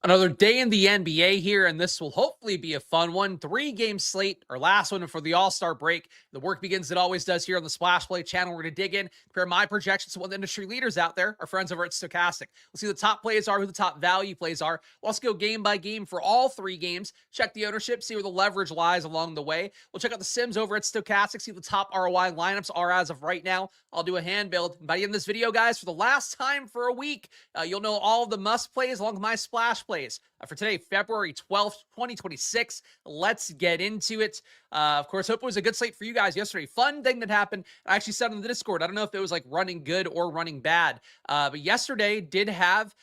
Another day in the NBA here, and this will hopefully be a fun one. 3-game slate, our last one for the All-Star break. The work begins, it always does, here on the Splash Play channel. We're going to dig in, compare my projections to what the industry leaders out there, our friends over at Stokastic. We'll see who the top plays are, who the top value plays are. We'll also go game by game for all 3 games, check the ownership, see where the leverage lies along the way. We'll check out the sims over at Stokastic, see what the top ROI lineups are as of right now. I'll do a hand build. And by the end of this video, guys, for the last time for a week, you'll know all of the must plays along with my splash plays. For today, February 12th, 2026. Let's get into it. Of course, hope it was a good slate for you guys yesterday. Fun thing that happened. I actually said on the Discord, I don't know if it was like running good or running bad, but yesterday did have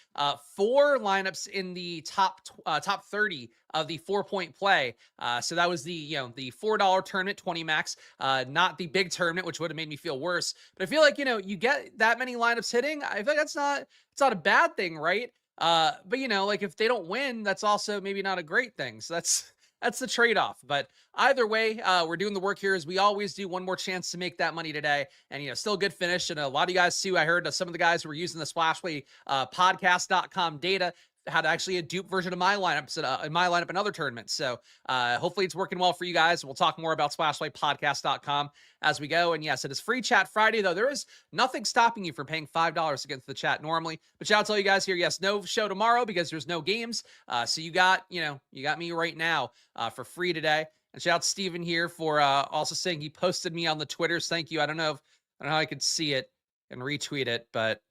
4 lineups in the top 30 of the 4-point play. So that was the the $4 tournament, 20 max, not the big tournament, which would have made me feel worse. But I feel like you get that many lineups hitting. I feel like it's not a bad thing, right? But like if they don't win, that's also maybe not a great thing. So that's the trade-off. But either way, we're doing the work here as we always do. One more chance to make that money today, and still a good finish. And a lot of you guys too. I heard some of the guys who were using the Splashplay podcast.com data had actually a dupe version of my lineups in my lineup in other tournaments. So hopefully it's working well for you guys. We'll talk more about splashplaypodcast.com as we go. And yes, it is free chat Friday, though. There is nothing stopping you from paying $5 to get into the chat normally. But shout out to all you guys here. Yes, no show tomorrow because there's no games. So you got me right now for free today. And shout out to Steven here for also saying he posted me on the Twitters. Thank you. I don't know how I could see it and retweet it, but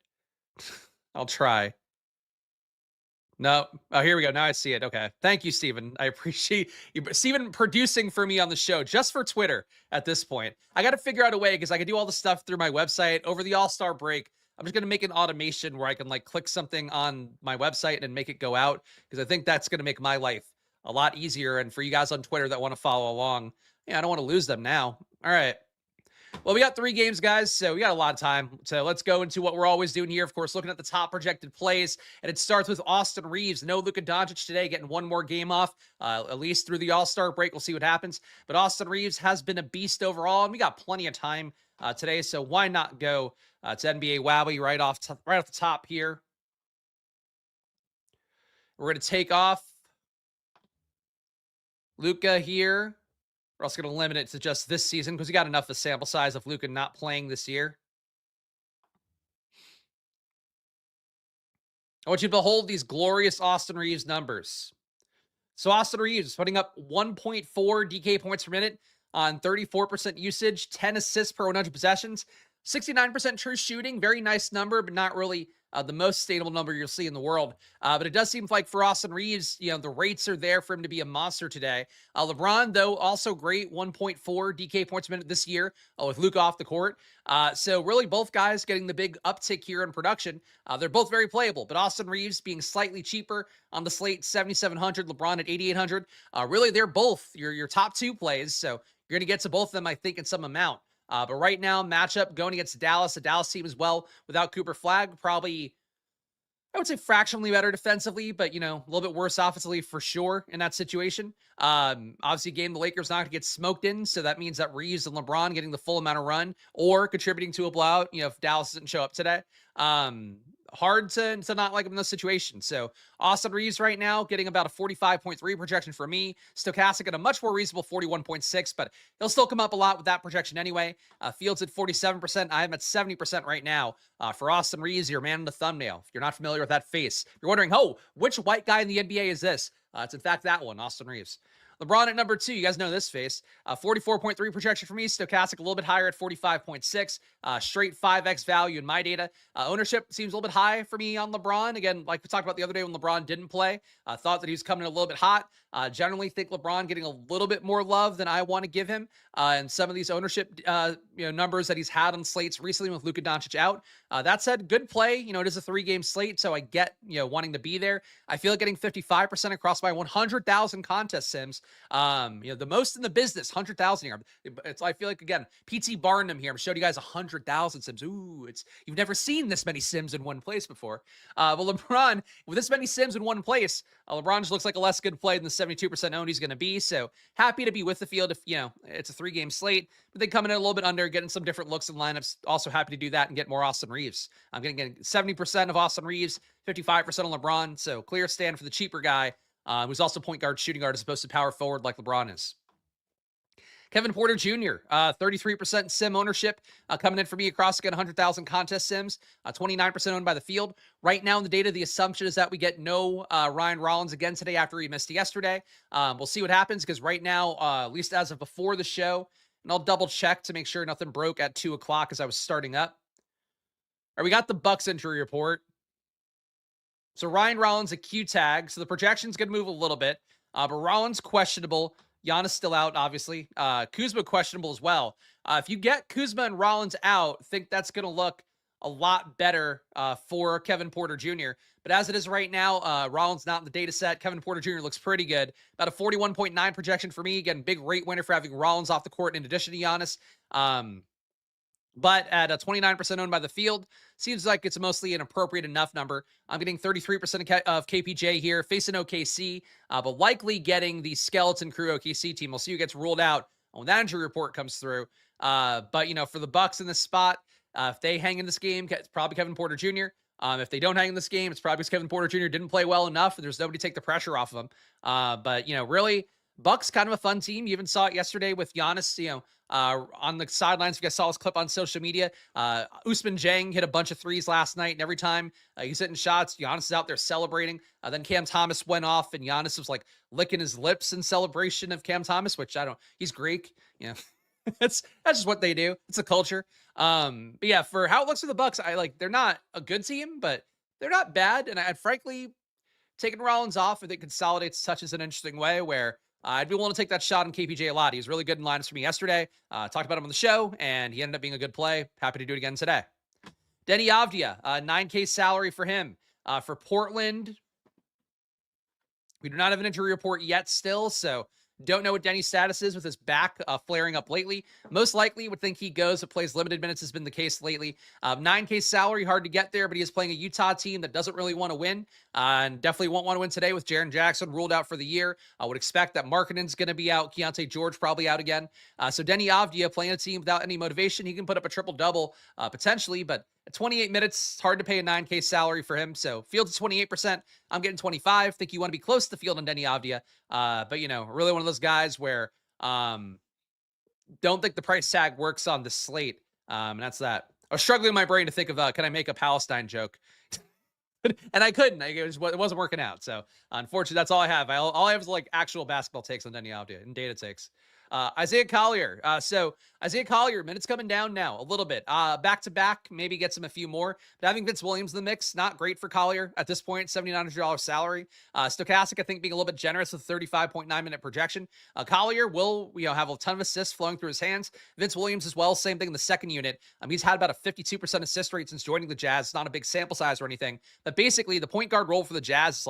I'll try. No. Oh, here we go. Now I see it. Okay. Thank you, Steven. I appreciate you. Steven producing for me on the show just for Twitter at this point. I got to figure out a way because I can do all the stuff through my website over the All-Star break. I'm just going to make an automation where I can click something on my website and make it go out because I think that's going to make my life a lot easier. And for you guys on Twitter that want to follow along, I don't want to lose them now. All right. Well, we got 3 games, guys, so we got a lot of time. So let's go into what we're always doing here. Of course, looking at the top projected plays, and it starts with Austin Reeves. No Luka Doncic today, getting one more game off, at least through the All-Star break. We'll see what happens. But Austin Reeves has been a beast overall, and we got plenty of time today, so why not go to NBA Wowie right off the top here. We're going to take off Luka here. We're also going to limit it to just this season because we got enough of a sample size of Luka not playing this year. I want you to behold these glorious Austin Reeves numbers. So Austin Reeves putting up 1.4 DK points per minute on 34% usage, 10 assists per 100 possessions, 69% true shooting. Very nice number, but not really the most sustainable number you'll see in the world. But it does seem like for Austin Reeves, the rates are there for him to be a monster today. LeBron, though, also great, 1.4 DK points per minute this year with Luka off the court. So really both guys getting the big uptick here in production. They're both very playable, but Austin Reeves being slightly cheaper on the slate, 7,700, LeBron at 8,800. Really, they're both your top 2 plays. So you're going to get to both of them, I think, in some amount. But right now, matchup going against Dallas, a Dallas team as well without Cooper Flag, probably, I would say fractionally better defensively, but, a little bit worse offensively for sure in that situation. Obviously, game the Lakers not going to get smoked in, so that means that Reeves and LeBron getting the full amount of run or contributing to a blowout, if Dallas doesn't show up today. Hard to not like him in this situation. So Austin Reeves right now getting about a 45.3 projection for me. Stokastic at a much more reasonable 41.6, but he'll still come up a lot with that projection anyway. Fields at 47%. I'm at 70% right now for Austin Reeves, your man in the thumbnail. If you're not familiar with that face, you're wondering, which white guy in the NBA is this? It's in fact that one, Austin Reeves. LeBron at number 2. You guys know this face. 44.3 projection for me. Stokastic a little bit higher at 45.6. Straight 5x value in my data. Ownership seems a little bit high for me on LeBron. Again, like we talked about the other day when LeBron didn't play. Thought that he was coming in a little bit hot. Generally think LeBron getting a little bit more love than I want to give him. And some of these ownership numbers that he's had on slates recently with Luka Doncic out. That said, good play. It is a 3-game slate, so I get wanting to be there. I feel like getting 55% across my 100,000 contest sims The most in the business, 100,000 here. I feel like, again, PT Barnum here. I'm showing you guys 100,000 sims. Ooh, you've never seen this many sims in one place before. Well, LeBron, with this many sims in one place, LeBron just looks like a less good play than the 72% owned he's going to be. So happy to be with the field if, it's a 3-game slate, but they coming in a little bit under, getting some different looks in lineups. Also happy to do that and get more Austin Reeves. I'm going to get 70% of Austin Reeves, 55% on LeBron. So clear stand for the cheaper guy, who's also point guard, shooting guard, as opposed to power forward like LeBron is. Kevin Porter Jr., 33% sim ownership, coming in for me across again 100,000 contest sims, 29% owned by the field. Right now in the data, the assumption is that we get no Ryan Rollins again today after he missed yesterday. We'll see what happens, because right now, at least as of before the show, and I'll double check to make sure nothing broke at 2 o'clock as I was starting up. All right, we got the Bucks injury report. So Ryan Rollins a Q tag, so the projection's going to move a little bit, but Rollins questionable. Giannis still out, obviously. Kuzma questionable as well. If you get Kuzma and Rollins out, think that's going to look a lot better for Kevin Porter Jr. But as it is right now, Rollins not in the data set. Kevin Porter Jr. looks pretty good. About a 41.9 projection for me. Again, big rate winner for having Rollins off the court in addition to Giannis. But at a 29% owned by the field, seems like it's mostly an appropriate enough number. I'm getting 33% of KPJ here, facing OKC, but likely getting the skeleton crew OKC team. We'll see who gets ruled out when that injury report comes through. But, for the Bucks in this spot, if they hang in this game, it's probably Kevin Porter Jr. If they don't hang in this game, it's probably because Kevin Porter Jr. didn't play well enough, and there's nobody to take the pressure off of him. But, really, Bucks kind of a fun team. You even saw it yesterday with Giannis, on the sidelines. If you guys saw his clip on social media, Usman Jang hit a bunch of threes last night, and every time he's hitting shots, Giannis is out there celebrating. Then Cam Thomas went off, and Giannis was like licking his lips in celebration of Cam Thomas, which he's Greek, that's just what they do. It's a culture. But yeah, for how it looks for the Bucks, they're not a good team, but they're not bad. And I'd frankly taking Rollins off, I think consolidates touches an interesting way where I'd be willing to take that shot on KPJ a lot. He was really good in lineups for me yesterday. Talked about him on the show, and he ended up being a good play. Happy to do it again today. Denny Avdia, 9K salary for him. For Portland, we do not have an injury report yet still, so don't know what Denny's status is with his back flaring up lately. Most likely would think he goes, but plays limited minutes has been the case lately. 9K salary, hard to get there, but he is playing a Utah team that doesn't really want to win, and definitely won't want to win today with Jaren Jackson ruled out for the year. I would expect that Markkanen's going to be out. Keontae George probably out again. So Denny Avdia playing a team without any motivation. He can put up a triple-double potentially, but at 28 minutes, it's hard to pay a 9K salary for him. So Field's 28%. I'm getting 25. Think you want to be close to the field on Denny Avdia. But, really one of those guys where don't think the price tag works on the slate. And that's that. I was struggling in my brain to think of, can I make a Palestine joke? And I couldn't. It wasn't working out. So, unfortunately, that's all I have. All I have is actual basketball takes on Denny Avdia and data takes. Isaiah Collier. So Isaiah Collier, minutes coming down now a little bit. Back to back, maybe gets him a few more. But having Vince Williams in the mix, not great for Collier at this point. $7,900 salary. Stokastic, I think, being a little bit generous with 35.9 minute projection. Collier will have a ton of assists flowing through his hands. Vince Williams as well, same thing in the second unit. He's had about a 52% assist rate since joining the Jazz. It's not a big sample size or anything, but basically the point guard role for the Jazz is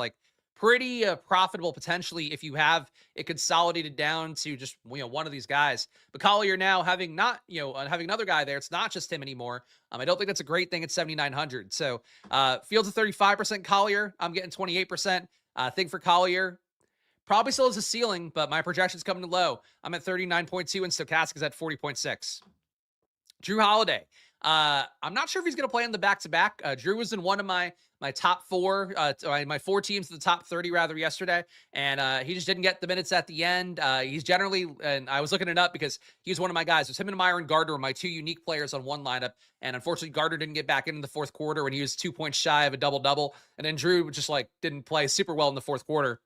pretty profitable potentially if you have it consolidated down to just one of these guys. But Collier now having having another guy there, it's not just him anymore. I don't think that's a great thing at 7,900. So Fields at 35%. Collier, I'm getting 28%. Thing for Collier, probably still has a ceiling, but my projection's coming low. I'm at 39.2 and Stokastic is at 40.6. Drew Holiday. I'm not sure if he's going to play in the back-to-back. Drew was in one of my top four, my four teams to the top 30 rather yesterday, and he just didn't get the minutes at the end. He's generally, and I was looking it up because he was one of my guys. It was him and Myron Gardner were my two unique players on one lineup, and unfortunately Gardner didn't get back in the fourth quarter when he was 2 points shy of a double-double, and then Drew just didn't play super well in the fourth quarter.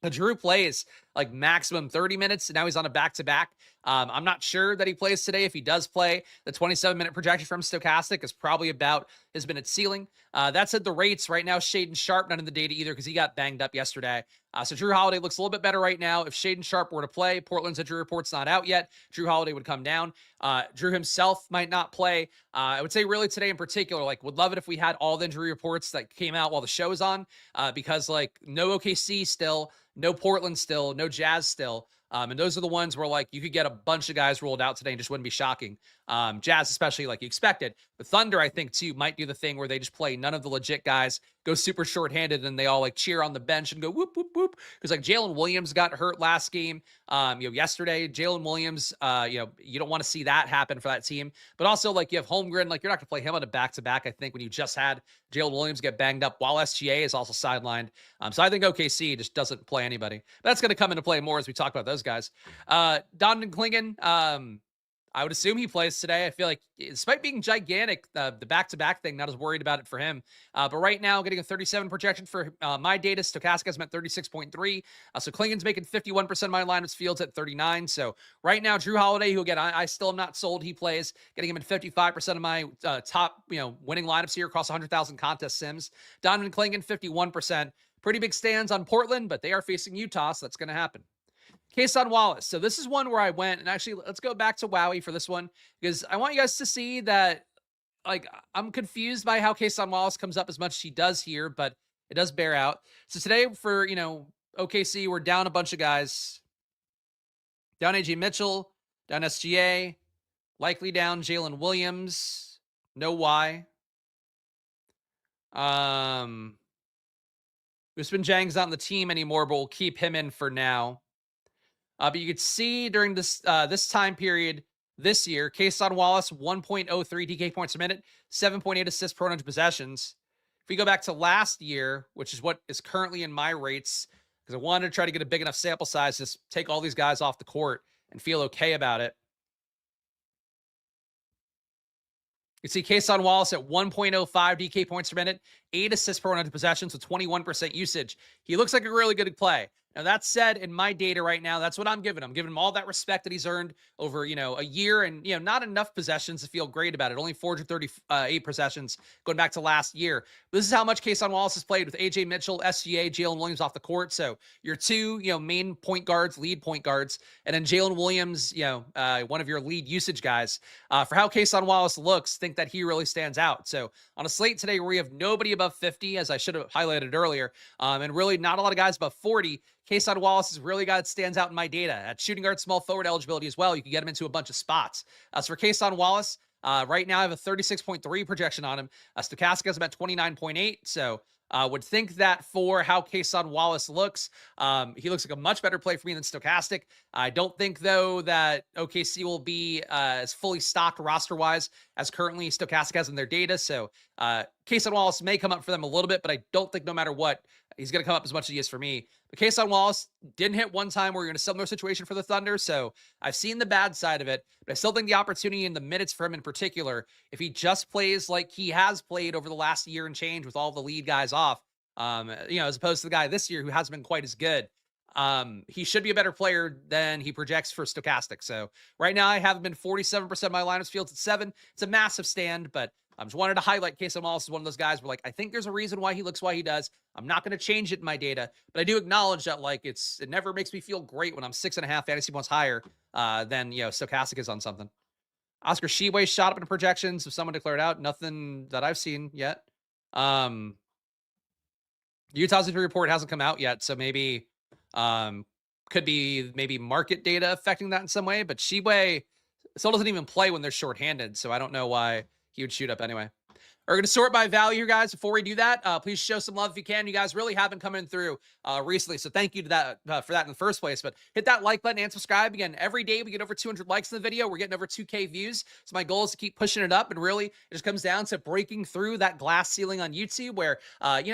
Drew plays maximum 30 minutes, and now he's on a back-to-back. I'm not sure that he plays today. If he does play, the 27-minute projection from Stokastic is probably about his minute ceiling. That said, the rates right now, Shaden Sharp, not in the data either because he got banged up yesterday. So Drew Holiday looks a little bit better right now. If Shaden Sharp were to play, Portland's injury report's not out yet. Drew Holiday would come down. Drew himself might not play. I would say really today in particular, like would love it if we had all the injury reports that came out while the show is on, because like no OKC still, no Portland still, no Jazz still. And those are the ones where like you could get a bunch of guys rolled out today and just wouldn't be shocking. Jazz, especially like you expected. The Thunder, I think, too, might do the thing where they just play none of the legit guys, go super shorthanded, and they all like cheer on the bench and go whoop, whoop, whoop. Because like Jalen Williams got hurt last game, yesterday. Jalen Williams, you don't want to see that happen for that team. But also, like you have Holmgren, like you're not going to play him on a back-to-back, I think, when you just had Jalen Williams get banged up while SGA is also sidelined. So I think OKC just doesn't play anybody. But that's going to come into play more as we talk about those guys. Donovan Clingan, I would assume he plays today. I feel like, despite being gigantic, the back-to-back thing, not as worried about it for him. But right now, getting a 37 projection for my data. Stokastic has meant 36.3. So Clingan's making 51% of my lineups. Fields at 39. So right now, Drew Holiday, who again, I still am not sold he plays, getting him in 55% of my top winning lineups here across 100,000 contest sims. Donovan Clingan, 51%. Pretty big stands on Portland, but they are facing Utah, so that's going to happen. Kason Wallace. So this is one where I went, and actually let's go back to Wowie for this one, because I want you guys to see that, like, I'm confused by how Kason Wallace comes up as much as he does here, but it does bear out. So today for, OKC, we're down a bunch of guys. Down AJ Mitchell, down SGA, likely down Jalen Williams. No why. Usman Jang's not on the team anymore, but we'll keep him in for now. But you could see during this time period this year, Kason Wallace, 1.03 DK points per minute, 7.8 assists per 100 possessions. If we go back to last year, which is what is currently in my rates, because I wanted to try to get a big enough sample size to take all these guys off the court and feel okay about it. You see Kason Wallace at 1.05 DK points per minute, 8 assists per 100 possessions with 21% usage. He looks like a really good play. Now, that said, in my data right now, that's what I'm giving him. I'm giving him all that respect that he's earned over, a year and, not enough possessions to feel great about it. Only 438 possessions going back to last year. This is how much Kason Wallace has played with AJ Mitchell, SGA, Jalen Williams off the court. So your two, main point guards, lead point guards, and then Jalen Williams, one of your lead usage guys. For how Kason Wallace looks, think that he really stands out. So on a slate today where we have nobody above 50, as I should have highlighted earlier, and really not a lot of guys above 40, Kason Wallace is really a guy that stands out in my data. At shooting guard, small forward eligibility as well, you can get him into a bunch of spots. So for Kason Wallace, right now I have a 36.3 projection on him. Stokastic has about 29.8. So would think that for how Kason Wallace looks, he looks like a much better play for me than Stokastic. I don't think, though, that OKC will be as fully stocked roster-wise as currently Stokastic has in their data. So Kason Wallace may come up for them a little bit, but I don't think no matter what, he's going to come up as much as he is for me. But Kason Wallace didn't hit one time where you're in a similar situation for the Thunder, so I've seen the bad side of it, but I still think the opportunity and the minutes for him in particular, if he just plays like he has played over the last year and change with all the lead guys off, as opposed to the guy this year who hasn't been quite as good, he should be a better player than he projects for Stokastic. So right now I have him in 47% of my lineups fields at 7. It's a massive stand, but I just wanted to highlight Kason Wallace is one of those guys where, like, I think there's a reason why he looks why he does. I'm not going to change it in my data, but I do acknowledge that, like, it never makes me feel great when I'm 6.5 fantasy points higher than, Stokastic is on something. Oscar Sheway shot up in projections. If someone declared out, nothing that I've seen yet. Utah's injury report hasn't come out yet, so maybe could be maybe market data affecting that in some way, but Sheway still doesn't even play when they're shorthanded, so I don't know why he would shoot up anyway. We're going to sort by value here, guys. Before we do that, please show some love if you can. You guys really have been coming through recently, so thank you to that for that in the first place. But hit that like button and subscribe. Again, every day we get over 200 likes in the video. We're getting over 2K views, so my goal is to keep pushing it up, and really it just comes down to breaking through that glass ceiling on YouTube where,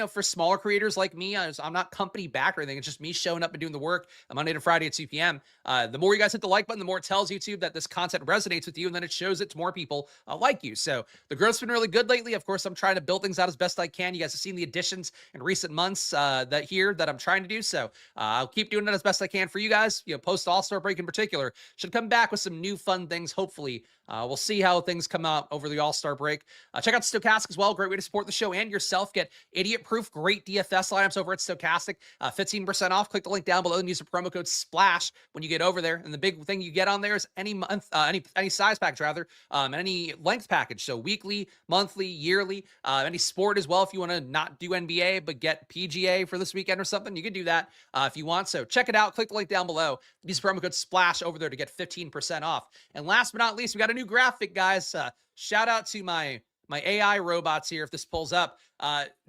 for smaller creators like me, I'm not company backed or anything. It's just me showing up and doing the work Monday to Friday at 2 p.m. The more you guys hit the like button, the more it tells YouTube that this content resonates with you, and then it shows it to more people like you. So the growth's been really good lately. Of course, I'm trying to build things out as best I can. You guys have seen the additions in recent months that I'm trying to do. So I'll keep doing it as best I can for you guys. Post All-Star break in particular should come back with some new fun things, hopefully, We'll see how things come out over the All-Star break. Check out Stokastic as well. Great way to support the show and yourself. Get idiot-proof, great DFS lineups over at Stokastic. 15% off. Click the link down below and use the promo code SPLASH when you get over there. And the big thing you get on there is any month, any size package rather, any length package. So weekly, monthly, yearly, any sport as well. If you want to not do NBA but get PGA for this weekend or something, you can do that if you want. So check it out. Click the link down below. Use the promo code SPLASH over there to get 15% off. And last but not least, we got a new graphic, guys. Shout out to my AI robots here. If this pulls up,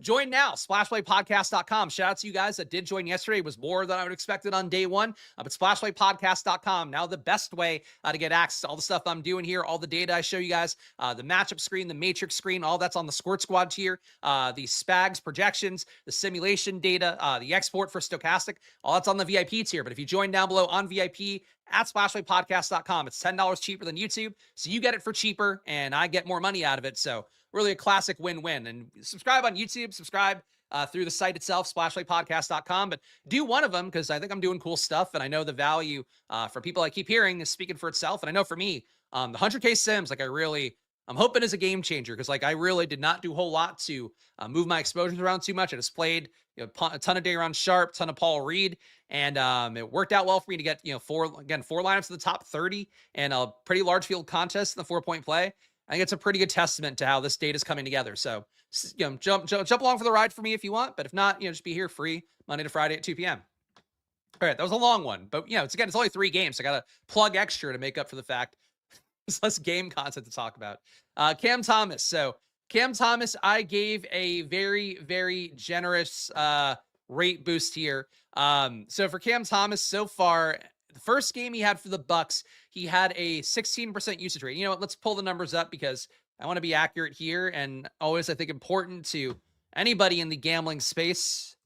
join now, splashplaypodcast.com. Shout out to you guys that did join yesterday. It was more than I would expected on day one, but splashplaypodcast.com. Now the best way to get access to all the stuff I'm doing here, all the data I show you guys, the matchup screen, the matrix screen, all that's on the Squirt Squad tier, the Spags projections, the simulation data, the export for Stokastic, all that's on the VIP tier. But if you join down below on VIP, at splashplaypodcast.com. It's $10 cheaper than YouTube, so you get it for cheaper, and I get more money out of it. So really a classic win-win. And subscribe on YouTube, subscribe through the site itself, splashplaypodcast.com. But do one of them, because I think I'm doing cool stuff, and I know the value for people I keep hearing is speaking for itself. And I know for me, the 100K Sims, like I'm hoping is a game changer, because like I really did not do a whole lot to move my exposures around too much. I just played a ton of Dayron Sharp, ton of Paul Reed, and it worked out well for me to get four lineups in the top 30 and a pretty large field contest in the 4-point play. I think it's a pretty good testament to how this data is coming together. So jump along for the ride for me if you want, but if not, just be here free Monday to Friday at 2 p.m. All right, that was a long one, but it's only 3 games. So I got to plug extra to make up for the fact there's less game content to talk about. Cam Thomas. So Cam Thomas, I gave a very, very generous rate boost here. So for Cam Thomas, so far, the first game he had for the Bucks, he had a 16% usage rate. You know what? Let's pull the numbers up, because I want to be accurate here, and always I think important to anybody in the gambling space.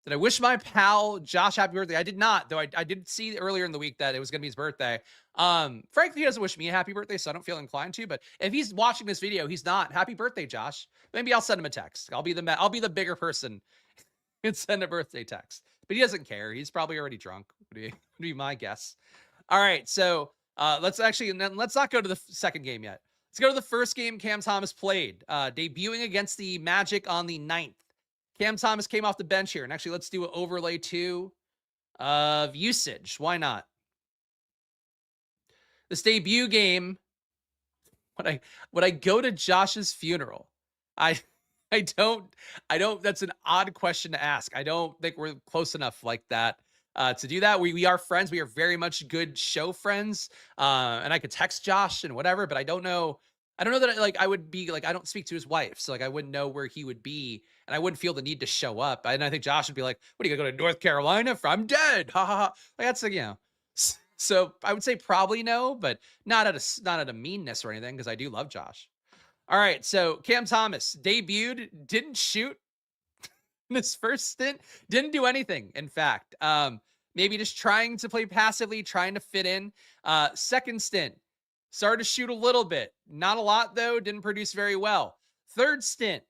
Did I wish my pal Josh happy birthday? I did not, though. I did see earlier in the week that it was going to be his birthday. Frankly, he doesn't wish me a happy birthday, so I don't feel inclined to. But if he's watching this video, he's not. Happy birthday, Josh. Maybe I'll send him a text. I'll be the bigger person and send a birthday text. But he doesn't care. He's probably already drunk. Would be my guess. All right, so let's not go to the second game yet. Let's go to the first game Cam Thomas played, debuting against the Magic on the 9th. Cam Thomas came off the bench here. And actually, let's do an overlay too of usage. Why not? This debut game, when I go to Josh's funeral, I don't, that's an odd question to ask. I don't think we're close enough like that to do that. We are friends. We are very much good show friends. And I could text Josh and whatever, but I don't know that I would be I don't speak to his wife. So I wouldn't know where he would be, and I wouldn't feel the need to show up. And I think Josh would be like, what are you gonna go to North Carolina for? I'm dead. Ha ha ha. That's so I would say probably no, but not at a meanness or anything, because I do love Josh. All right. So Cam Thomas debuted, didn't shoot in his first stint, didn't do anything. In fact, maybe just trying to play passively, trying to fit in. Second stint, started to shoot a little bit. Not a lot, though. Didn't produce very well. Third stint,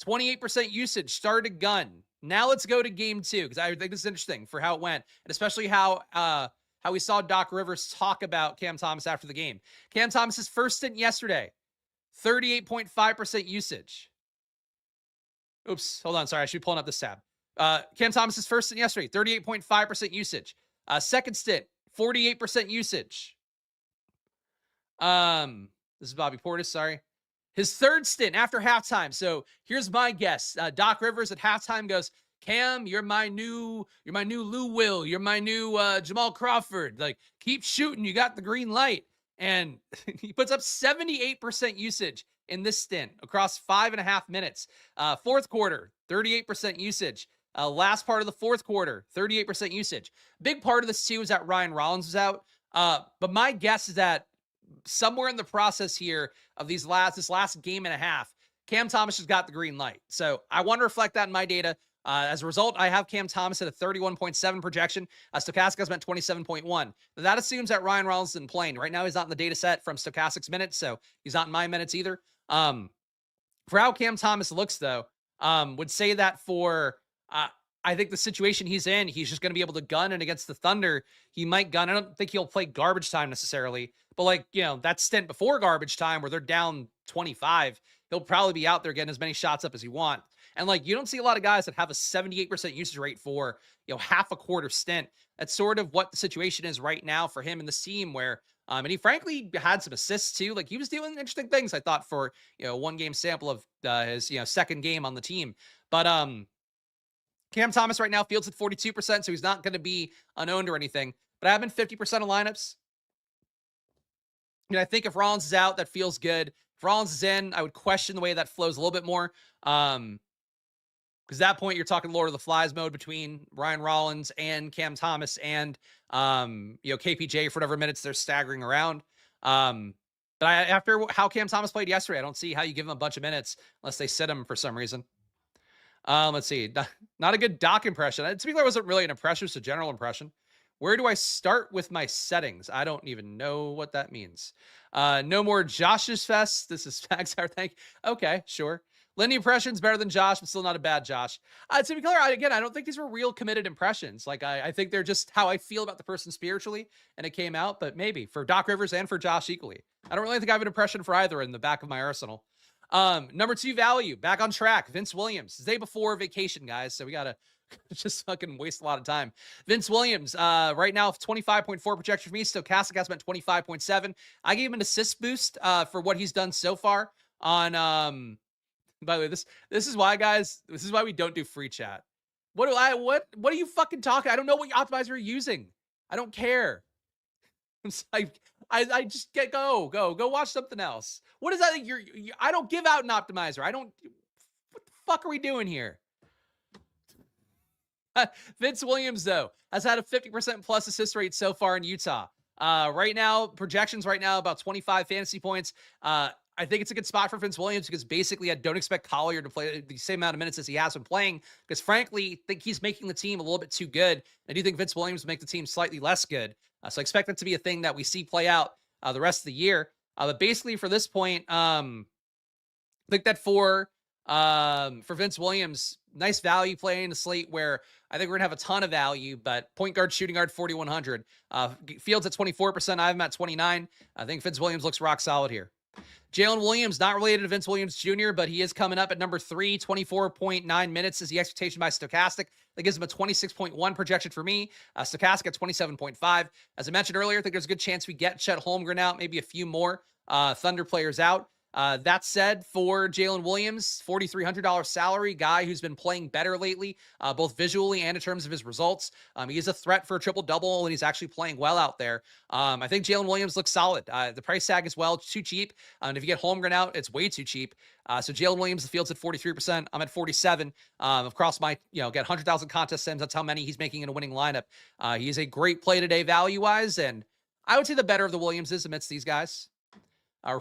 28% usage. Started gun. Now let's go to game 2, because I think this is interesting for how it went, and especially how we saw Doc Rivers talk about Cam Thomas after the game. Cam Thomas's first stint yesterday, 38.5% usage. Oops, hold on. Sorry, I should be pulling up this tab. Cam Thomas's first stint yesterday, 38.5% usage. Second stint, 48% usage. This is Bobby Portis, sorry. His third stint after halftime. So here's my guess. Doc Rivers at halftime goes, Cam, you're my new Lou Will. You're my new Jamal Crawford. Keep shooting. You got the green light. And he puts up 78% usage in this stint across 5.5 minutes. Fourth quarter, 38% usage. Last part of the fourth quarter, 38% usage. Big part of this too is that Ryan Rollins was out. But my guess is that somewhere in the process here of this last game and a half, Cam Thomas has got the green light. So I want to reflect that in my data. As a result, I have Cam Thomas at a 31.7 projection. Stokastic has been 27.1. That assumes that Ryan Rollins isn't playing. Right now, he's not in the data set from Stokastic's minutes, so he's not in my minutes either. For how Cam Thomas looks, though, would say that for I think the situation he's in, he's just going to be able to gun, and against the Thunder, he might gun. I don't think he'll play garbage time necessarily, but like, that stint before garbage time where they're down 25, he'll probably be out there getting as many shots up as he want. And like, you don't see a lot of guys that have a 78% usage rate for, half a quarter stint. That's sort of what the situation is right now for him and the team where, and he frankly had some assists too. Like he was doing interesting things, I thought, for, one game sample of his, second game on the team. But, Cam Thomas right now fields at 42%, so he's not going to be unowned or anything. But I have been 50% of lineups. And I think if Rollins is out, that feels good. If Rollins is in, I would question the way that flows a little bit more. Because at that point, you're talking Lord of the Flies mode between Ryan Rollins and Cam Thomas and, KPJ for whatever minutes they're staggering around. But after how Cam Thomas played yesterday, I don't see how you give him a bunch of minutes unless they sit him for some reason. Let's see. Not a good doc impression. To be clear, it wasn't really an impression, it's a general impression. Where do I start with my settings? I don't even know what that means. No more Josh's Fest. This is Spags. Thank you. Okay, sure. Lindy impressions better than Josh, but still not a bad Josh. To be clear, I don't think these were real committed impressions. Like, I think they're just how I feel about the person spiritually, and it came out, but maybe for Doc Rivers and for Josh equally. I don't really think I have an impression for either in the back of my arsenal. Number 2 value, back on track. Vince Williams, the day before vacation, guys. So we got to just fucking waste a lot of time. Vince Williams, right now, 25.4 projection for me. Stokastic has been 25.7. I gave him an assist boost, for what he's done so far on, by the way, this is why, guys, this is why we don't do free chat. What are you fucking talking? I don't know what optimizer you're using. I don't care. I just go watch something else. What is that? I don't give out an optimizer. What the fuck are we doing here? Vince Williams, though, has had a 50% plus assist rate so far in Utah. Right now, projections right now, about 25 fantasy points. I think it's a good spot for Vince Williams because basically I don't expect Collier to play the same amount of minutes as he has been playing because frankly, I think he's making the team a little bit too good. I do think Vince Williams will make the team slightly less good. So I expect that to be a thing that we see play out the rest of the year. But basically for this point, I think that for Vince Williams, nice value play in a slate where I think we're gonna have a ton of value, but point guard, shooting guard, 4,100. Fields at 24%. I have him at 29. I think Vince Williams looks rock solid here. Jalen Williams, not related to Vince Williams Jr., but he is coming up at number 3, 24.9 minutes is the expectation by Stokastic. That gives him a 26.1 projection for me. Stokastic at 27.5. As I mentioned earlier, I think there's a good chance we get Chet Holmgren out, maybe a few more Thunder players out. That said, for Jalen Williams, $4,300 salary, guy who's been playing better lately, both visually and in terms of his results. He is a threat for a triple-double, and he's actually playing well out there. I think Jalen Williams looks solid. The price tag as well, it's too cheap. And if you get Holmgren out, it's way too cheap. So Jalen Williams, the field's at 43%. I'm at 47. Across my, get 100,000 contest sims, that's how many he's making in a winning lineup. He is a great play today value-wise, and I would say the better of the Williamses amidst these guys.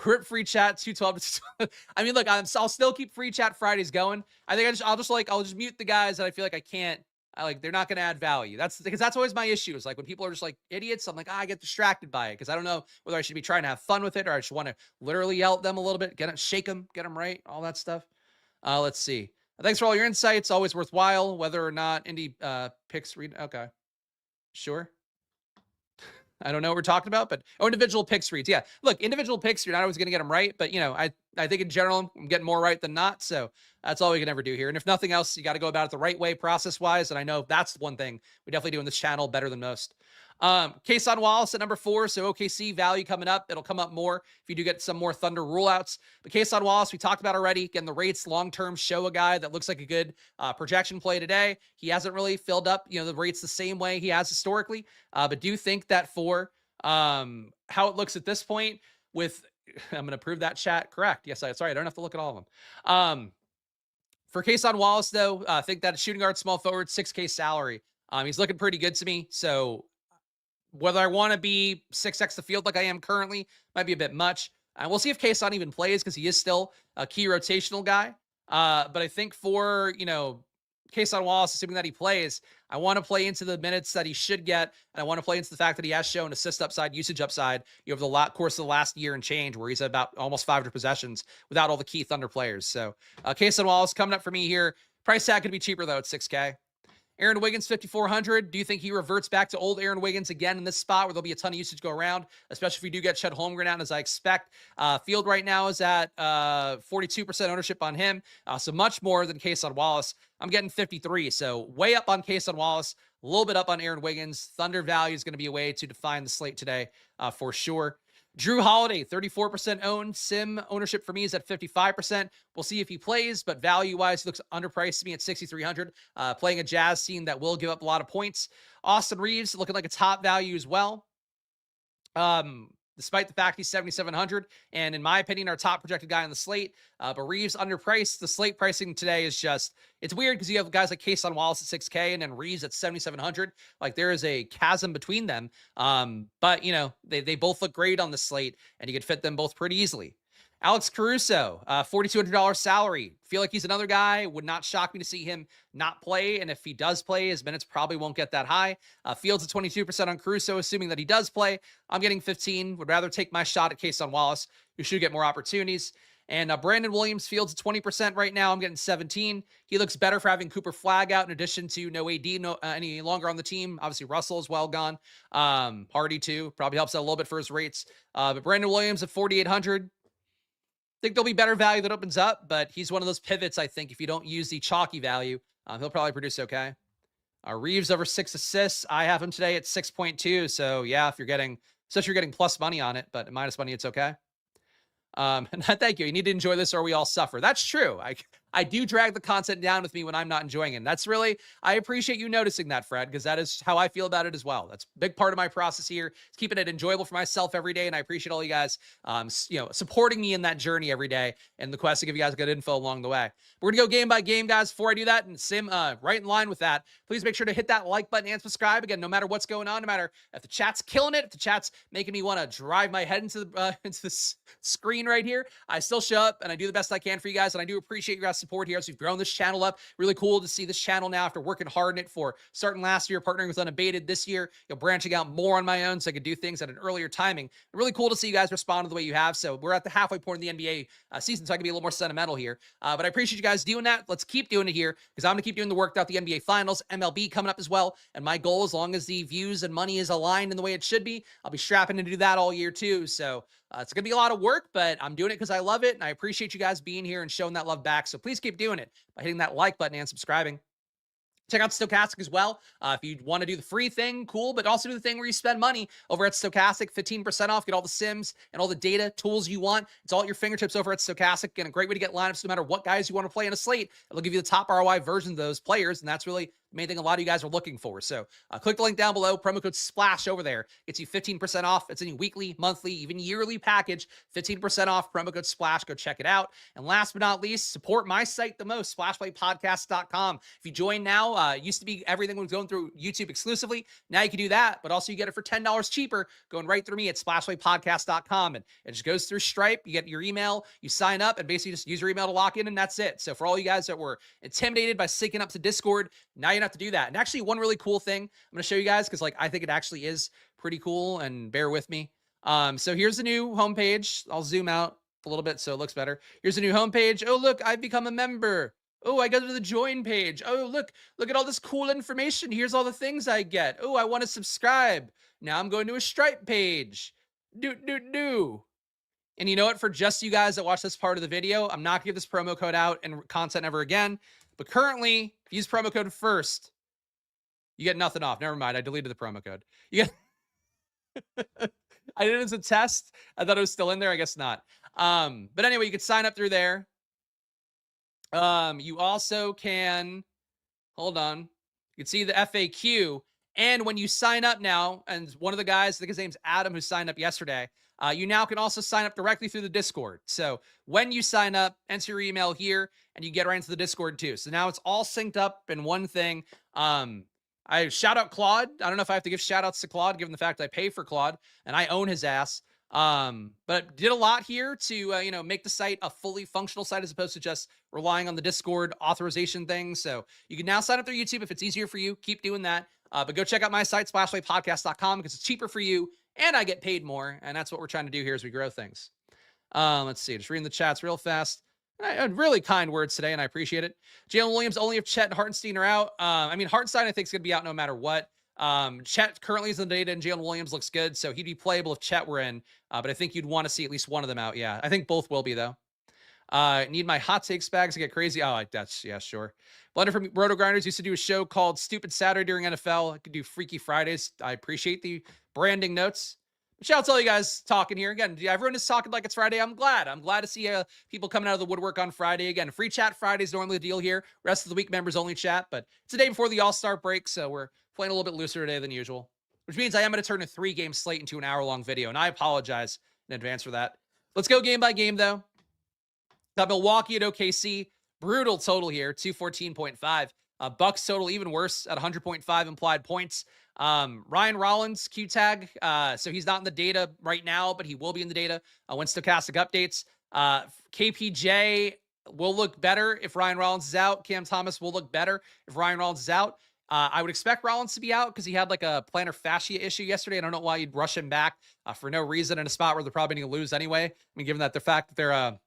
Rip free chat 212. I mean, look, I'll still keep free chat Fridays going. I think I'll just mute the guys that I feel like I can't. They're not going to add value. That's because that's always my issue. Is like when people are just like idiots. I'm like, I get distracted by it because I don't know whether I should be trying to have fun with it or I just want to literally yell at them a little bit, shake them, get them right, all that stuff. Let's see. Thanks for all your insights. Always worthwhile, whether or not indie picks read. Okay, sure. I don't know what we're talking about, but individual picks reads. Yeah, look, individual picks, you're not always going to get them right, but I think in general, I'm getting more right than not. So that's all we can ever do here. And if nothing else, you got to go about it the right way, process wise. And I know that's one thing we definitely do in this channel better than most. Kason Wallace at number 4. So OKC value coming up. It'll come up more if you do get some more Thunder rule outs. But Kason Wallace, we talked about already. Again, the rates long-term show a guy that looks like a good projection play today. He hasn't really filled up, the rates the same way he has historically. But do think that for how it looks at this point with, I'm going to prove that chat correct. Yes, sorry, I don't have to look at all of them. For Kason Wallace, though, I think that shooting guard, small forward, 6K salary. He's looking pretty good to me. So whether I want to be 6x the field like I am currently might be a bit much. And we'll see if Kason even plays because he is still a key rotational guy. But I think for, Kason Wallace, assuming that he plays, I want to play into the minutes that he should get, and I want to play into the fact that he has shown assist upside, usage upside, over the course of the last year and change, where he's at about almost 500 possessions without all the key Thunder players. So Kason Wallace coming up for me here. Price tag could be cheaper, though, at 6K. Aaron Wiggins, 5,400. Do you think he reverts back to old Aaron Wiggins again in this spot where there'll be a ton of usage go around, especially if we do get Chet Holmgren out, as I expect? Field right now is at 42% ownership on him, so much more than Cason Wallace. I'm getting 53, so way up on Cason Wallace, a little bit up on Aaron Wiggins. Thunder value is going to be a way to define the slate today for sure. Drew Holiday, 34% owned. Sim ownership for me is at 55%. We'll see if he plays, but value-wise, he looks underpriced to me at 6,300. Playing a Jazz team that will give up a lot of points. Austin Reeves looking like a top value as well. Despite the fact he's 7,700, and in my opinion, our top projected guy on the slate. But Reeves underpriced. The slate pricing today is just, it's weird because you have guys like Cason Wallace at 6K and then Reeves at 7,700. Like there is a chasm between them. But you know, they both look great on the slate, and you could fit them both pretty easily. Alex Caruso, $4,200 salary. Feel like he's another guy. Would not shock me to see him not play. And if he does play, his minutes probably won't get that high. Fields at 22% on Caruso, assuming that he does play. I'm getting 15. Would rather take my shot at Cason Wallace, who should get more opportunities. And Brandon Williams, Fields at 20% right now. I'm getting 17. He looks better for having Cooper Flag out, in addition to no AD any longer on the team. Obviously, Russell is well gone. Hardy, too. Probably helps out a little bit for his rates. But Brandon Williams at 4,800. Think there'll be better value that opens up, but he's one of those pivots, I think, if you don't use the chalky value, he'll probably produce okay. Reeves over 6 assists. I have him today at 6.2. So yeah, if you're getting plus money on it, but minus money, it's okay. Thank you. You need to enjoy this or we all suffer. That's true. I do drag the content down with me when I'm not enjoying it. And that's really, I appreciate you noticing that, Fred, because that is how I feel about it as well. That's a big part of my process here. It's keeping it enjoyable for myself every day. And I appreciate all you guys, supporting me in that journey every day and the quest to give you guys good info along the way. We're going to go game by game, guys. Before I do that, and Sim, right in line with that, please make sure to hit that like button and subscribe. Again, no matter what's going on, no matter if the chat's killing it, if the chat's making me want to drive my head into the screen right here, I still show up and I do the best I can for you guys. And I do appreciate you guys' support here as we've grown this channel up. Really cool to see this channel now after working hard in it for starting last year, partnering with Unabated this year, branching out more on my own so I could do things at an earlier timing. Really cool to see you guys respond to the way you have. So we're at the halfway point in the NBA season, so I can be a little more sentimental here. But I appreciate you guys doing that. Let's keep doing it here because I'm going to keep doing the work throughout the NBA Finals, MLB coming up as well. And my goal, as long as the views and money is aligned in the way it should be, I'll be strapping to do that all year too. So it's going to be a lot of work, but I'm doing it because I love it. And I appreciate you guys being here and showing that love back. So please keep doing it by hitting that like button and subscribing. Check out Stokastic as well. If you want to do the free thing, cool, but also do the thing where you spend money over at Stokastic, 15% off, get all the sims and all the data tools you want. It's all at your fingertips over at Stokastic, and a great way to get lineups no matter what guys you want to play in a slate. It'll give you the top ROI version of those players, and that's really the main thing a lot of you guys are looking for. So click the link down below, promo code SPLASH over there. Gets you 15% off. It's any weekly, monthly, even yearly package. 15% off, promo code SPLASH. Go check it out. And last but not least, support my site the most, splashplaypodcast.com. If you join now, used to be everything was going through YouTube exclusively. Now you can do that, but also you get it for $10 cheaper going right through me at splashplaypodcast.com. And it just goes through Stripe. You get your email, you sign up, and basically just use your email to lock in, and that's it. So for all you guys that were intimidated by syncing up to Discord, now you don't have to do that. And actually, one really cool thing I'm going to show you guys, because I think it actually is pretty cool, and bear with me. So here's the new homepage. I'll zoom out a little bit so it looks better. Here's the new homepage. Oh, look, I've become a member. Oh, I go to the join page. Oh, look at all this cool information. Here's all the things I get. Oh, I want to subscribe. Now I'm going to a Stripe page. And you know what? For just you guys that watch this part of the video, I'm not going to give this promo code out and content ever again. But currently, use promo code FIRST. You get nothing off. Never mind. I deleted the promo code. You get... I did it as a test. I thought it was still in there. I guess not. But anyway, you can sign up through there. You also can, hold on. You can see the FAQ. And when you sign up now, and one of the guys, I think his name's Adam, who signed up yesterday, you now can also sign up directly through the Discord. So when you sign up, enter your email here, and you get right into the Discord too. So now it's all synced up in one thing. I shout out Claude. I don't know if I have to give shout outs to Claude, given the fact I pay for Claude and I own his ass. But did a lot here to, make the site a fully functional site as opposed to just relying on the Discord authorization thing. So you can now sign up through YouTube if it's easier for you. Keep doing that. But go check out my site, splashplaypodcast.com, because it's cheaper for you and I get paid more. And that's what we're trying to do here as we grow things. Let's see, just reading the chats real fast. Really kind words today, and I appreciate it. Jalen Williams, only if Chet and Hartenstein are out. I mean, Hartenstein, I think, is going to be out no matter what. Chet currently is in the data, and Jalen Williams looks good, so he'd be playable if Chet were in. But I think you'd want to see at least one of them out. Yeah, I think both will be, though. Need my hot take Spags to get crazy. Oh, that's, yeah, sure. Blender from Roto Grinders used to do a show called Stupid Saturday during NFL. I could do Freaky Fridays. I appreciate the branding notes. Shout out to all you guys talking here. Again, everyone is talking like it's Friday. I'm glad. I'm glad to see people coming out of the woodwork on Friday. Again, free chat Friday is normally the deal here. Rest of the week, members only chat. But it's the day before the All-Star break, so we're playing a little bit looser today than usual. Which means I am going to turn a 3-game slate into an hour-long video, and I apologize in advance for that. Let's go game by game, though. Got Milwaukee at OKC. Brutal total here, 214.5. Bucks total even worse at 100.5 implied points. Ryan Rollins, Q-tag. So he's not in the data right now, but he will be in the data when Stokastic updates. KPJ will look better if Ryan Rollins is out. Cam Thomas will look better if Ryan Rollins is out. I would expect Rollins to be out because he had like a plantar fascia issue yesterday. I don't know why you'd rush him back for no reason in a spot where they're probably going to lose anyway. I mean, given that the fact that they're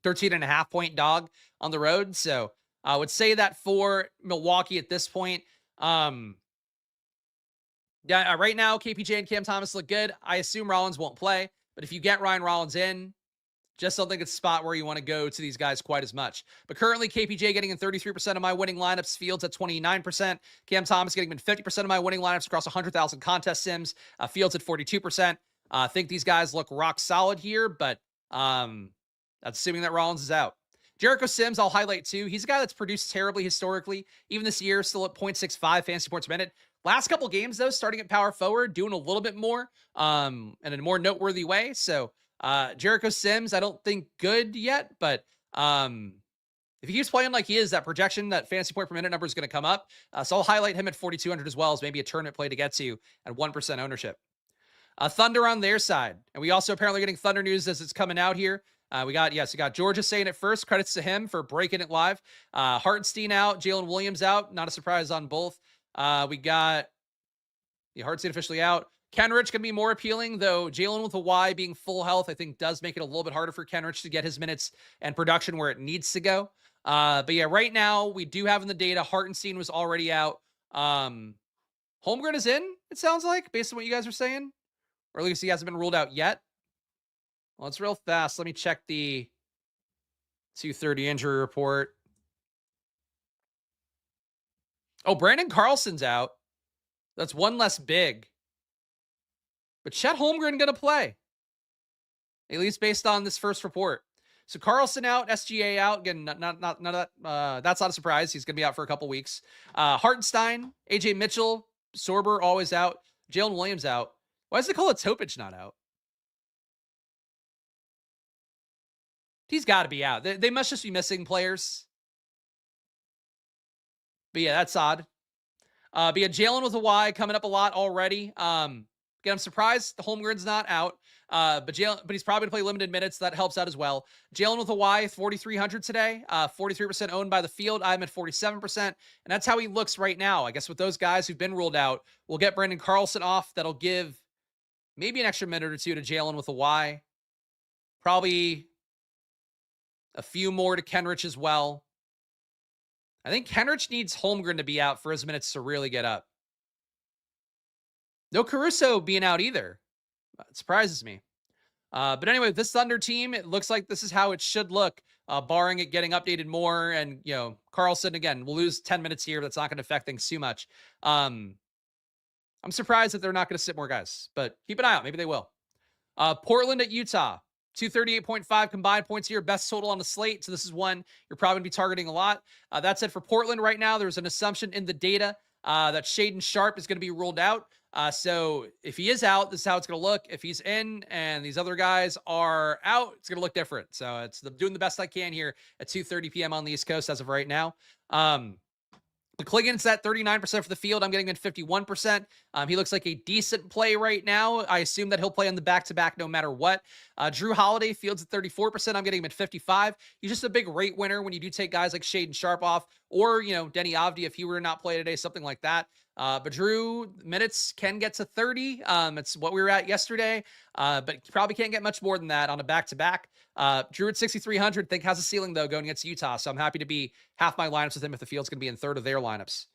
13.5 point dog on the road. So I would say that for Milwaukee at this point. Yeah, right now, KPJ and Cam Thomas look good. I assume Rollins won't play, but if you get Ryan Rollins in, just don't think it's a spot where you want to go to these guys quite as much. But currently, KPJ getting in 33% of my winning lineups, Fields at 29%. Cam Thomas getting in 50% of my winning lineups across 100,000 contest sims, Fields at 42%. I think these guys look rock solid here, but that's assuming that Rollins is out. Jericho Sims, I'll highlight too. He's a guy that's produced terribly historically. Even this year, still at 0.65 fantasy points per minute. Last couple games, though, starting at power forward, doing a little bit more in a more noteworthy way. So Jericho Sims, I don't think good yet, but if he keeps playing like he is, that projection, that fantasy point per minute number is going to come up. So I'll highlight him at 4,200 as well as maybe a tournament play to get to at 1% ownership. Thunder on their side. And we also apparently getting Thunder news as it's coming out here. We got Georgia saying it first. Credits to him for breaking it live. Hartenstein out, Jalen Williams out. Not a surprise on both. We got Hartenstein officially out. Kenrich can be more appealing, though Jalen with a Y being full health, I think does make it a little bit harder for Kenrich to get his minutes and production where it needs to go. But yeah, right now we do have in the data, Hartenstein was already out. Holmgren is in, it sounds like, based on what you guys are saying. Or at least he hasn't been ruled out yet. Well, it's real fast. Let me check the 230 injury report. Oh, Brandon Carlson's out. That's one less big. But Chet Holmgren going to play. At least based on this first report. So Carlson out, SGA out. Again, none of that. That's not a surprise. He's going to be out for a couple weeks. Hartenstein, AJ Mitchell, Sorber always out. Jalen Williams out. Why is Nikola Topic not out? He's got to be out. They must just be missing players. But yeah, that's odd. But yeah, Jalen with a Y coming up a lot already. Again, I'm surprised Holmgren's not out. But he's probably going to play limited minutes. So that helps out as well. Jalen with a Y, 4,300 today. 43% owned by the field. I'm at 47%. And that's how he looks right now. I guess with those guys who've been ruled out, we'll get Brandon Carlson off. That'll give maybe an extra minute or two to Jalen with a Y. Probably a few more to Kenrich as well. I think Kenrich needs Holmgren to be out for his minutes to really get up. No Caruso being out either. It surprises me. But anyway, this Thunder team, it looks like this is how it should look, barring it getting updated more. And, Carlson, again, will lose 10 minutes here. That's not going to affect things too much. I'm surprised that they're not going to sit more guys, but keep an eye out. Maybe they will. Portland at Utah. 238.5 combined points here. Best total on the slate. So this is one you're probably going to be targeting a lot. That said, for Portland right now, there's an assumption in the data that Shaedon Sharpe is going to be ruled out. So if he is out, this is how it's going to look. If he's in and these other guys are out, it's going to look different. So it's doing the best I can here at 2:30 p.m. on the East Coast as of right now. McCliggen's at 39% for the field. I'm getting him at 51%. He looks like a decent play right now. I assume that he'll play on the back-to-back no matter what. Drew Holiday fields at 34%. I'm getting him at 55. He's just a big rate winner when you do take guys like Shaden Sharp off, or, Denny Avdia if he were to not play today, something like that. But Drew, minutes can get to 30. It's what we were at yesterday, but probably can't get much more than that on a back-to-back. Drew at 6,300, think has a ceiling, though, going against Utah, so I'm happy to be half my lineups with him if the field's going to be in third of their lineups.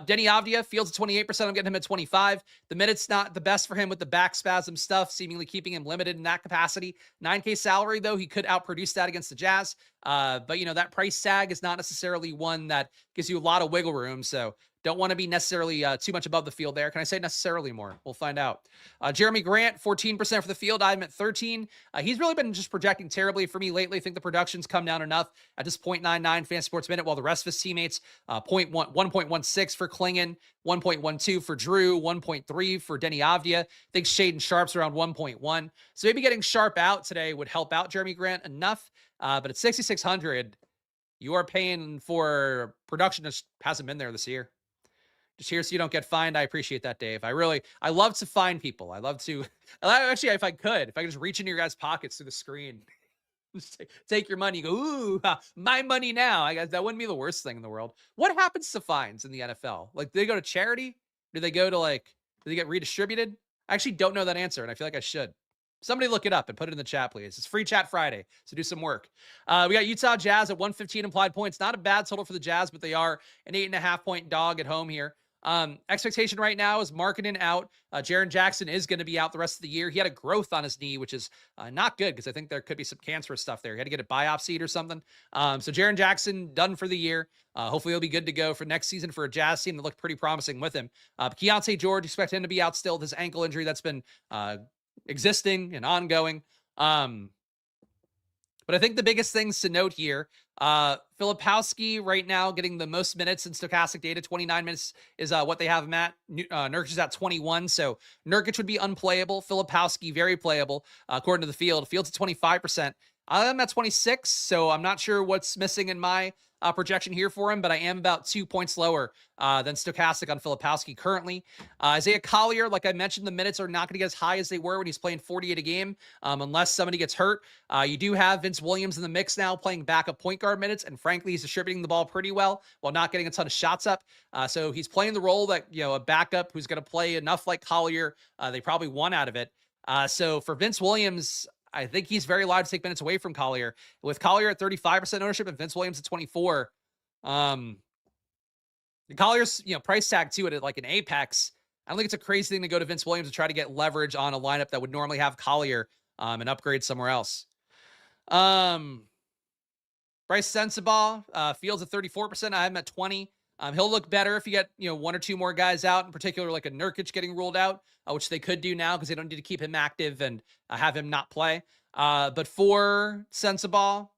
Denny Avdia fields at 28%. I'm getting him at 25. The minutes not the best for him with the back spasm stuff, seemingly keeping him limited in that capacity. 9K salary, though, he could outproduce that against the Jazz. But, that price tag is not necessarily one that gives you a lot of wiggle room. So don't want to be necessarily too much above the field there. Can I say necessarily more? We'll find out. Jeremy Grant, 14% for the field. I'm at 13. He's really been just projecting terribly for me lately. I think the production's come down enough at just 0.99 fan sports minute, while the rest of his teammates, 1.16 for Klingon, 1.12 for Drew, 1.3 for Denny Avdia. I think Shaden Sharp's around 1.1. So maybe getting Sharp out today would help out Jeremy Grant enough. But at 6,600, you are paying for production that hasn't been there this year. Just here so you don't get fined. I appreciate that, Dave. I love to fine people. I love to, actually, if I could just reach into your guys' pockets through the screen, just take your money, go, ooh, my money now. I guess that wouldn't be the worst thing in the world. What happens to fines in the NFL? Like, do they go to charity? Do they go to do they get redistributed? I actually don't know that answer, and I feel like I should. Somebody look it up and put it in the chat, please. It's free chat Friday, so do some work. We got Utah Jazz at 115 implied points. Not a bad total for the Jazz, but they are an 8.5-point dog at home here. Expectation right now is Markkanen out. Jaren Jackson is going to be out the rest of the year. He had a growth on his knee, which is not good because I think there could be some cancerous stuff there. He had to get it biopsied or something. So Jaren Jackson done for the year. Hopefully he'll be good to go for next season for a Jazz team that looked pretty promising with him. Keontae George, expect him to be out still with his ankle injury that's been existing and ongoing. But I think the biggest things to note here, Filipowski right now getting the most minutes in Stokastic data. 29 minutes is what they have him at. Nurkic is at 21, so Nurkic would be unplayable. Filipowski, very playable, according to the field. Field's at 25%. I'm at 26, so I'm not sure what's missing in my projection here for him, but I am about 2 points lower than Stokastic on Filipowski currently. Isaiah Collier, like I mentioned, the minutes are not going to get as high as they were when he's playing 48 a game, unless somebody gets hurt. You do have Vince Williams in the mix now playing backup point guard minutes, and frankly, he's distributing the ball pretty well while not getting a ton of shots up. So he's playing the role that, a backup who's going to play enough like Collier, they probably want out of it. So for Vince Williams, I think he's very liable to take minutes away from Collier. With Collier at 35% ownership and Vince Williams at 24%, Collier's price tag too at like an apex. I don't think it's a crazy thing to go to Vince Williams to try to get leverage on a lineup that would normally have Collier and upgrade somewhere else. Bryce Sensabaugh fields at 34%. I have him at 20%. He'll look better if you get, one or two more guys out, in particular, like a Nurkic getting ruled out, which they could do now because they don't need to keep him active and have him not play. But for Sensabaugh,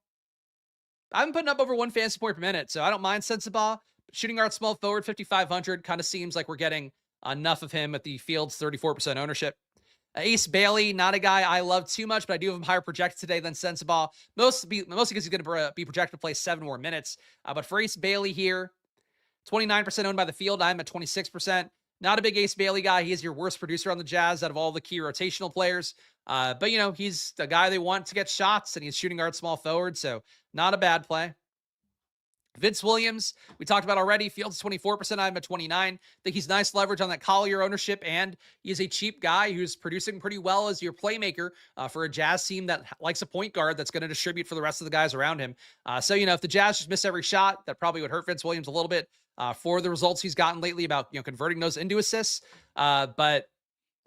I'm putting up over 1 fantasy point per minute, so I don't mind Sensabaugh. Shooting guard, small forward, 5,500 kind of seems like we're getting enough of him at the field's 34% ownership. Ace Bailey, not a guy I love too much, but I do have him higher projected today than Sensabaugh. Mostly because he's going to be projected to play 7 more minutes. But for Ace Bailey here, 29% owned by the field. I'm at 26%. Not a big Ace Bailey guy. He is your worst producer on the Jazz out of all the key rotational players. But, he's the guy they want to get shots, and he's shooting guard, small forward, so not a bad play. Vince Williams, we talked about already. Fields 24%. I'm at 29. Think he's nice leverage on that Collier ownership, and he's a cheap guy who's producing pretty well as your playmaker for a Jazz team that likes a point guard that's going to distribute for the rest of the guys around him. So, if the Jazz just miss every shot, that probably would hurt Vince Williams a little bit for the results he's gotten lately about, converting those into assists. But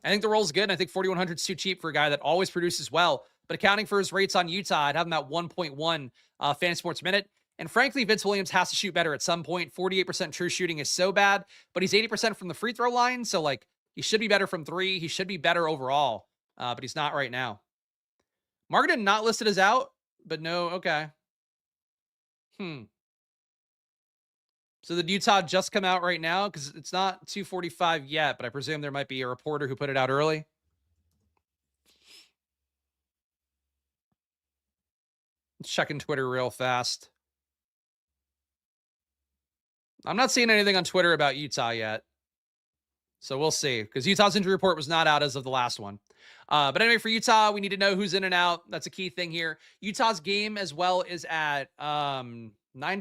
I think the role's good. And I think 4,100 is too cheap for a guy that always produces well. But accounting for his rates on Utah, I'd have him at 1.1 fantasy points a minute. And frankly, Vince Williams has to shoot better at some point. 48% true shooting is so bad, but he's 80% from the free throw line. So he should be better from 3. He should be better overall, but he's not right now. Markkanen not listed as out, but no. Okay. So the Utah just come out right now because it's not 2:45 yet, but I presume there might be a reporter who put it out early. Checking Twitter real fast. I'm not seeing anything on Twitter about Utah yet. So we'll see, because Utah's injury report was not out as of the last one. But anyway, for Utah, we need to know who's in and out. That's a key thing here. Utah's game as well is at 9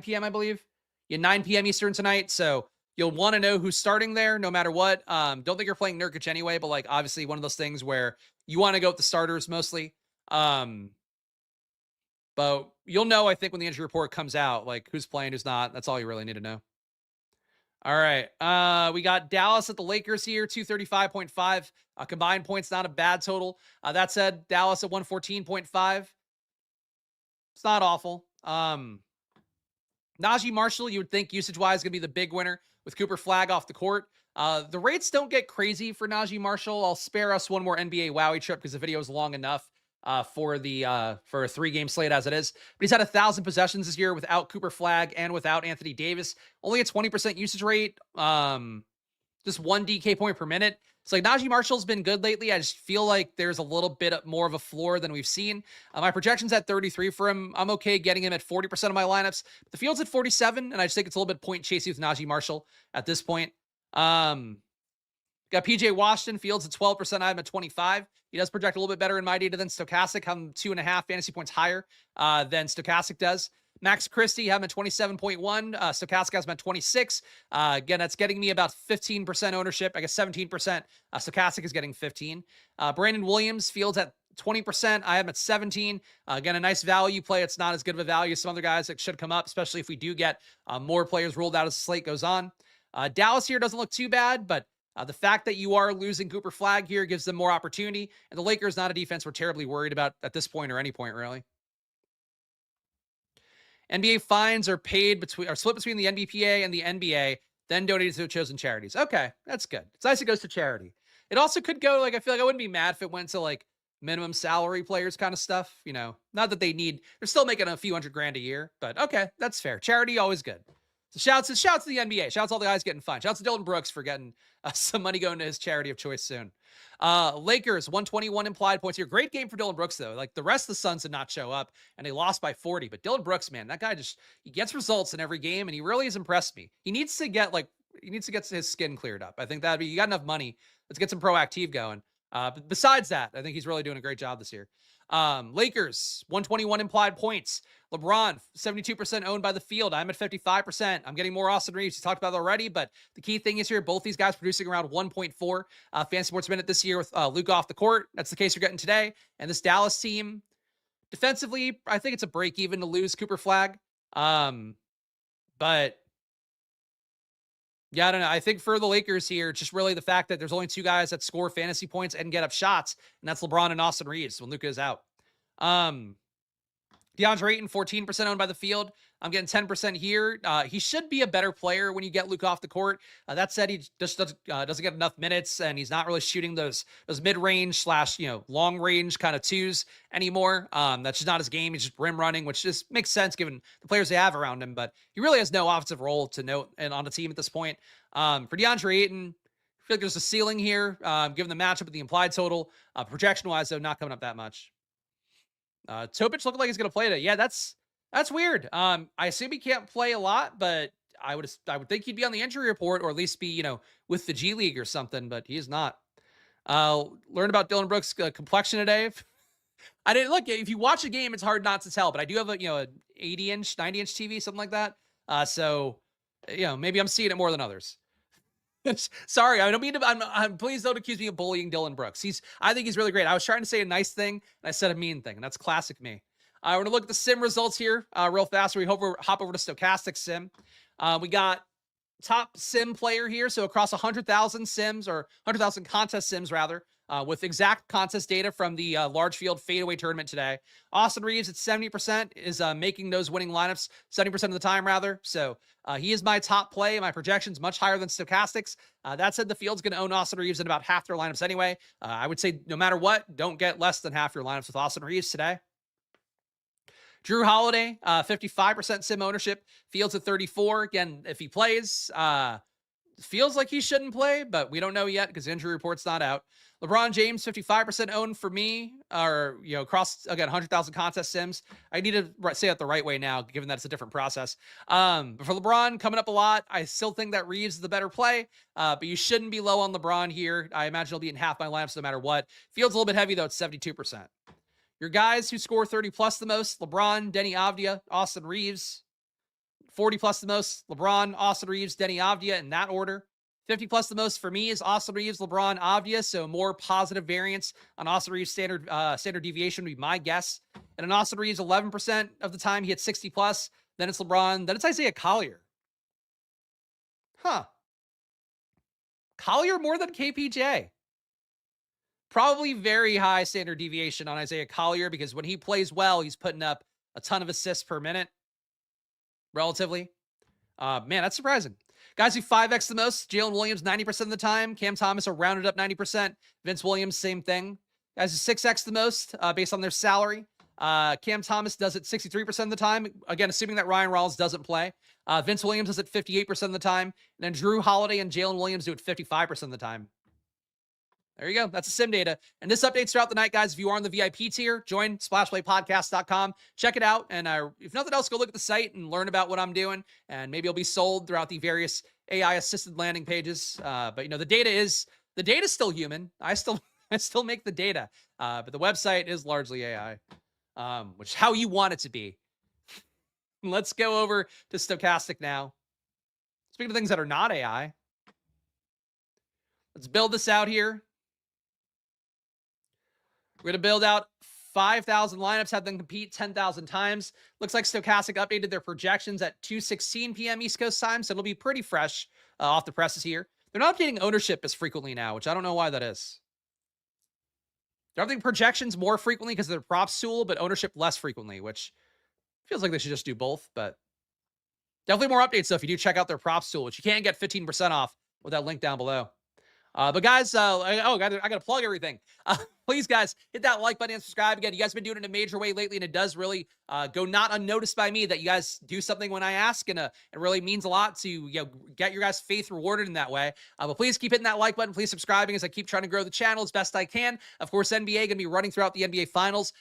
p.m., I believe. Yeah, 9 p.m. Eastern tonight. So you'll want to know who's starting there no matter what. Don't think you're playing Nurkic anyway, but like obviously one of those things where you want to go with the starters mostly. But you'll know, I think, when the injury report comes out, like who's playing, who's not. That's all you really need to know. All right. We got Dallas at the Lakers here, 235.5. Combined points, not a bad total. That said, Dallas at 114.5. It's not awful. Najee Marshall, you would think usage-wise, going to be the big winner with Cooper Flagg off the court. The rates don't get crazy for Najee Marshall. I'll spare us one more NBA Wowie trip because the video is long enough for a 3-game slate as it is. But he's had 1,000 possessions this year without Cooper Flagg and without Anthony Davis. Only a 20% usage rate. Just 1 DK point per minute. It's like Najee Marshall's been good lately. I just feel like there's a little bit more of a floor than we've seen. My projection's at 33 for him. I'm okay getting him at 40% of my lineups. The field's at 47, and I just think it's a little bit point chasey with Najee Marshall at this point. Got PJ Washington, fields at 12%. I have him at 25. He does project a little bit better in my data than Stokastic. I'm 2.5 fantasy points higher than Stokastic does. Max Christie, have him at 27.1. Stokastic has him at 26. Again, that's getting me about 15% ownership. I guess 17%. Stokastic is getting 15. Brandon Williams, fields at 20%. I have him at 17. Again, a nice value play. It's not as good of a value as some other guys that should come up, especially if we do get more players ruled out as the slate goes on. Dallas here doesn't look too bad, but the fact that you are losing Cooper Flagg here gives them more opportunity. And the Lakers, not a defense we're terribly worried about at this point or any point, really. NBA fines are split between the NBPA and the NBA, then donated to chosen charities. Okay, that's good. It's nice it goes to charity. It also could go, like, I feel like I wouldn't be mad if it went to, like, minimum salary players kind of stuff, you know. Not that they're still making a few $100,000 a year, but okay, that's fair. Charity, always good. So shouts to the NBA. Shouts to all the guys getting fined. Shouts to Dylan Brooks for getting some money going to his charity of choice soon. Lakers, 121 implied points here. Great game for Dylan Brooks, though. Like, the rest of the Suns did not show up, and they lost by 40. But Dylan Brooks, man, that guy he gets results in every game, and he really has impressed me. He needs to get his skin cleared up. I think you got enough money. Let's get some proactive going. But besides that, I think he's really doing a great job this year. Lakers, 121 implied points. LeBron, 72% owned by the field. I'm at 55%. I'm getting more Austin Reeves. We talked about it already, but the key thing is here, both these guys producing around 1.4 fantasy points a minute this year with Luka off the court. That's the case you're getting today. And this Dallas team, defensively, I think it's a break even to lose Cooper Flagg. But yeah, I don't know. I think for the Lakers here, just really the fact that there's only 2 guys that score fantasy points and get up shots, and that's LeBron and Austin Reeves when Luka is out. DeAndre Ayton, 14% owned by the field. I'm getting 10% here. He should be a better player when you get Luka off the court. That said, he just doesn't get enough minutes, and he's not really shooting those mid-range / long-range kind of twos anymore. That's just not his game. He's just rim running, which just makes sense given the players they have around him. But he really has no offensive role to note and on the team at this point. For DeAndre Ayton, I feel like there's a ceiling here, given the matchup with the implied total. Projection-wise, though, not coming up that much. Topic looking like he's going to play today. Yeah, that's weird. I assume he can't play a lot, but I would think he'd be on the injury report or at least be, with the G League or something, but he is not. Learn about Dylan Brooks' complexion today. I didn't look. If you watch a game, it's hard not to tell, but I do have a 80-inch, 90-inch TV, something like that. So, maybe I'm seeing it more than others. Sorry, I don't mean to. Please don't accuse me of bullying Dylan Brooks. I think he's really great. I was trying to say a nice thing, and I said a mean thing, and that's classic me. We're going to look at the sim results here real fast. We hop over to Stokastic Sim. We got top sim player here. So across 100,000 sims, or 100,000 contest sims, rather, with exact contest data from the large field fadeaway tournament today. Austin Reeves at 70% is making those winning lineups 70% of the time, rather. So he is my top play. My projection's much higher than Stokastic's. That said, the field's going to own Austin Reeves in about half their lineups anyway. I would say no matter what, don't get less than half your lineups with Austin Reeves today. Drew Holiday, 55% sim ownership. Fields at 34. Again, if he plays, Feels like he shouldn't play, but we don't know yet because injury report's not out. LeBron James, 55% owned for me, or, across, again, 100,000 contest sims. I need to say it the right way now, given that it's a different process. But for LeBron, coming up a lot, I still think that Reeves is the better play, but you shouldn't be low on LeBron here. I imagine he'll be in half my lineups no matter what. Fields a little bit heavy, though. It's 72%. Your guys who score 30 plus the most, LeBron, Denny Avdia, Austin Reeves. 40 plus the most, LeBron, Austin Reeves, Denny Avdia in that order. 50 plus the most for me is Austin Reeves, LeBron, Avdia. So more positive variance on Austin Reeves standard deviation would be my guess. And in Austin Reeves, 11% of the time he hits 60 plus. Then it's LeBron. Then it's Isaiah Collier. Collier more than KPJ. Probably very high standard deviation on Isaiah Collier because when he plays well, he's putting up a ton of assists per minute. Relatively. Man, that's surprising. Guys who 5x the most, Jalen Williams 90% of the time, Cam Thomas are rounded up 90%, Vince Williams, same thing. Guys who 6x the most based on their salary, Cam Thomas does it 63% of the time, again, assuming that Ryan Rollins doesn't play. Vince Williams does it 58% of the time, and then Drew Holiday and Jalen Williams do it 55% of the time. There you go. That's the sim data. And this updates throughout the night, guys. If you are on the VIP tier, join splashplaypodcast.com. Check it out. And if nothing else, go look at the site and learn about what I'm doing. And maybe it'll be sold throughout the various AI-assisted landing pages. But the data is still human. I still make the data. But the website is largely AI, which is how you want it to be. Let's go over to Stokastic now. Speaking of things that are not AI, let's build this out here. We're going to build out 5,000 lineups, have them compete 10,000 times. Looks like Stokastic updated their projections at 2:16 p.m. East Coast time, so it'll be pretty fresh off the presses here. They're not updating ownership as frequently now, which I don't know why that is. They're updating projections more frequently because of their props tool, but ownership less frequently, which feels like they should just do both, but definitely more updates, though, if you do check out their props tool, which you can get 15% off with that link down below. But guys, I got to plug everything. Please, guys, hit that like button and subscribe. Again, you guys have been doing it in a major way lately, and it does really go not unnoticed by me that you guys do something when I ask, and it really means a lot to get your guys' faith rewarded in that way. But please keep hitting that like button. Please subscribing as I keep trying to grow the channel as best I can. Of course, NBA going to be running throughout the NBA Finals.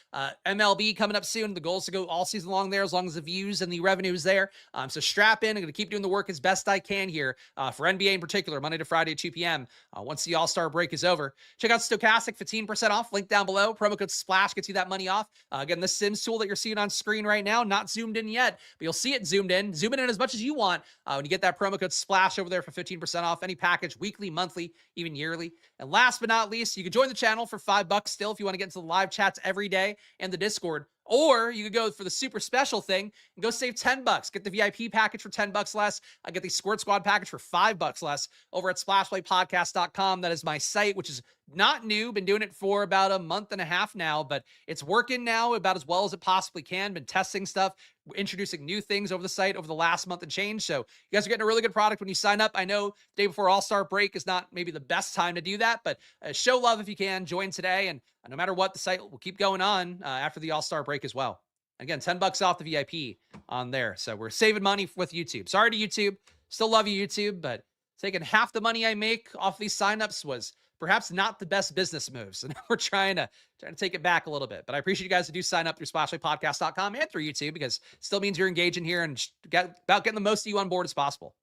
MLB coming up soon. The goal is to go all season long there as long as the views and the revenue is there. So strap in. I'm going to keep doing the work as best I can here for NBA in particular, Monday to Friday at 2 p.m. Once the All-Star break is over. Check out Stokastic, 15% off. Link down below. Promo code SPLASH gets you that money off. Again, the Sims tool that you're seeing on screen right now, not zoomed in yet, but you'll see it zoomed in. Zoom it in as much as you want when you get that promo code SPLASH over there for 15% off any package, weekly, monthly, even yearly. And last but not least, you can join the channel for $5 still if you want to get into the live chats every day and the Discord. Or you could go for the super special thing and go save $10. Get the VIP package for $10 less. I get the Squirt Squad package for $5 less over at splashplaypodcast.com. That is my site, which is not new. Been doing it for about a month and a half now, but it's working now about as well as it possibly can. Been testing stuff, introducing new things over the site over the last month and change. So you guys are getting a really good product when you sign up. I know the day before All-Star break is not maybe the best time to do that, but show love if you can. Join today, and no matter what, the site will keep going on after the All-Star break as well. Again, $10 off the VIP on there. So we're saving money with YouTube. Sorry to YouTube. Still love you, YouTube, but taking half the money I make off these signups was perhaps not the best business moves. And we're trying to take it back a little bit. But I appreciate you guys who do sign up through splashplaypodcast.com and through YouTube, because it still means you're engaging here and about getting the most of you on board as possible.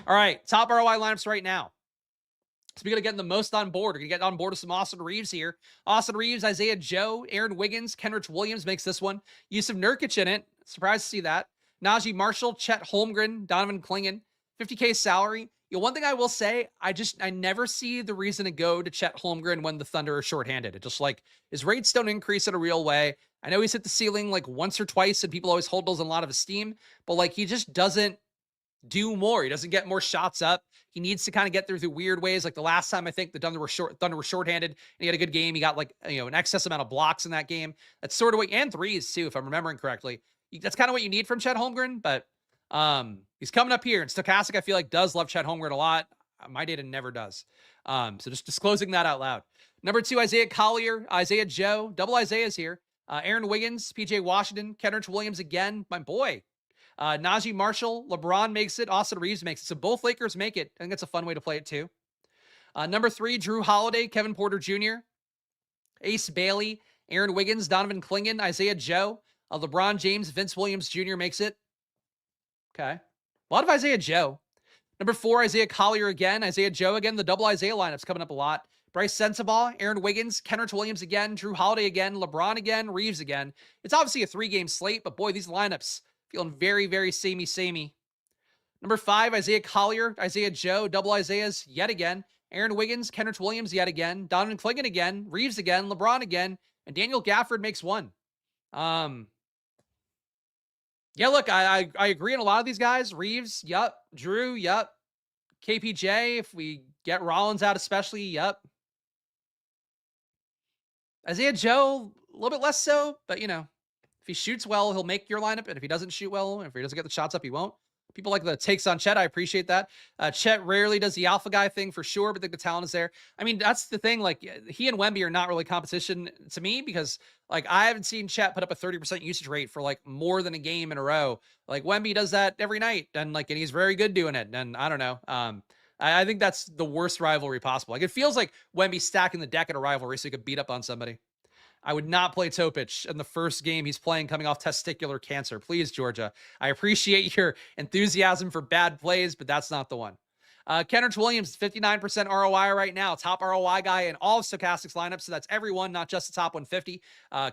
All right, top ROI lineups right now. So we're going to get the most on board. We're going to get on board with some Austin Reeves here. Austin Reeves, Isaiah Joe, Aaron Wiggins, Kenrich Williams makes this one. Yusuf Nurkic in it. Surprised to see that. Najee Marshall, Chet Holmgren, Donovan Clingan. 50K salary. One thing I will say, I never see the reason to go to Chet Holmgren when the Thunder are shorthanded. It just like his rates don't increase in a real way. I know he's hit the ceiling like once or twice and people always hold those in a lot of esteem, but like he just doesn't do more. He doesn't get more shots up. He needs to kind of get through weird ways. Like the last time I think the Thunder were shorthanded and he had a good game. He got like, an excess amount of blocks in that game. That's sort of what, and threes too, if I'm remembering correctly. That's kind of what you need from Chet Holmgren, but he's coming up here, and Stokastic, I feel like, does love Chet Holmgren a lot. My data never does. So just disclosing that out loud. Number 2, Isaiah Collier, Isaiah Joe, double Isaiah's here. Aaron Wiggins, PJ Washington, Kenrich Williams again, my boy. Najee Marshall, LeBron makes it, Austin Reeves makes it. So both Lakers make it. I think that's a fun way to play it too. Number 3, Drew Holiday, Kevin Porter Jr., Ace Bailey, Aaron Wiggins, Donovan Clingan, Isaiah Joe, LeBron James, Vince Williams Jr. makes it. Okay. A lot of Isaiah Joe. Number 4, Isaiah Collier again, Isaiah Joe again. The double Isaiah lineup's coming up a lot. Bryce Sensabaugh, Aaron Wiggins, Kenrich Williams again, Drew Holiday again, LeBron again, Reeves again. It's obviously a 3-game slate, but boy, these lineups feeling very, very samey. Number 5, Isaiah Collier, Isaiah Joe, double Isaiahs yet again. Aaron Wiggins, Kenrich Williams yet again, Donovan Clingan again, Reeves again, LeBron again, and Daniel Gafford makes one. Yeah, look, I agree on a lot of these guys. Reeves, yup. Drew, yup. KPJ, if we get Rollins out especially, yup. Isaiah Joe, a little bit less so, but if he shoots well, he'll make your lineup, and if he doesn't shoot well, if he doesn't get the shots up, he won't. People like the takes on Chet. I appreciate that. Chet rarely does the alpha guy thing for sure, but I think the talent is there. I mean, that's the thing. Like, he and Wemby are not really competition to me because, like, I haven't seen Chet put up a 30% usage rate for, like, more than a game in a row. Like, Wemby does that every night, and he's very good doing it. And I don't know. I think that's the worst rivalry possible. Like, it feels like Wemby stacking the deck at a rivalry so he could beat up on somebody. I would not play Topic in the first game he's playing coming off testicular cancer. Please, Georgia. I appreciate your enthusiasm for bad plays, but that's not the one. Kenrich Williams, 59% ROI right now. Top ROI guy in all of Stokastic's lineups, so that's everyone, not just the top 150.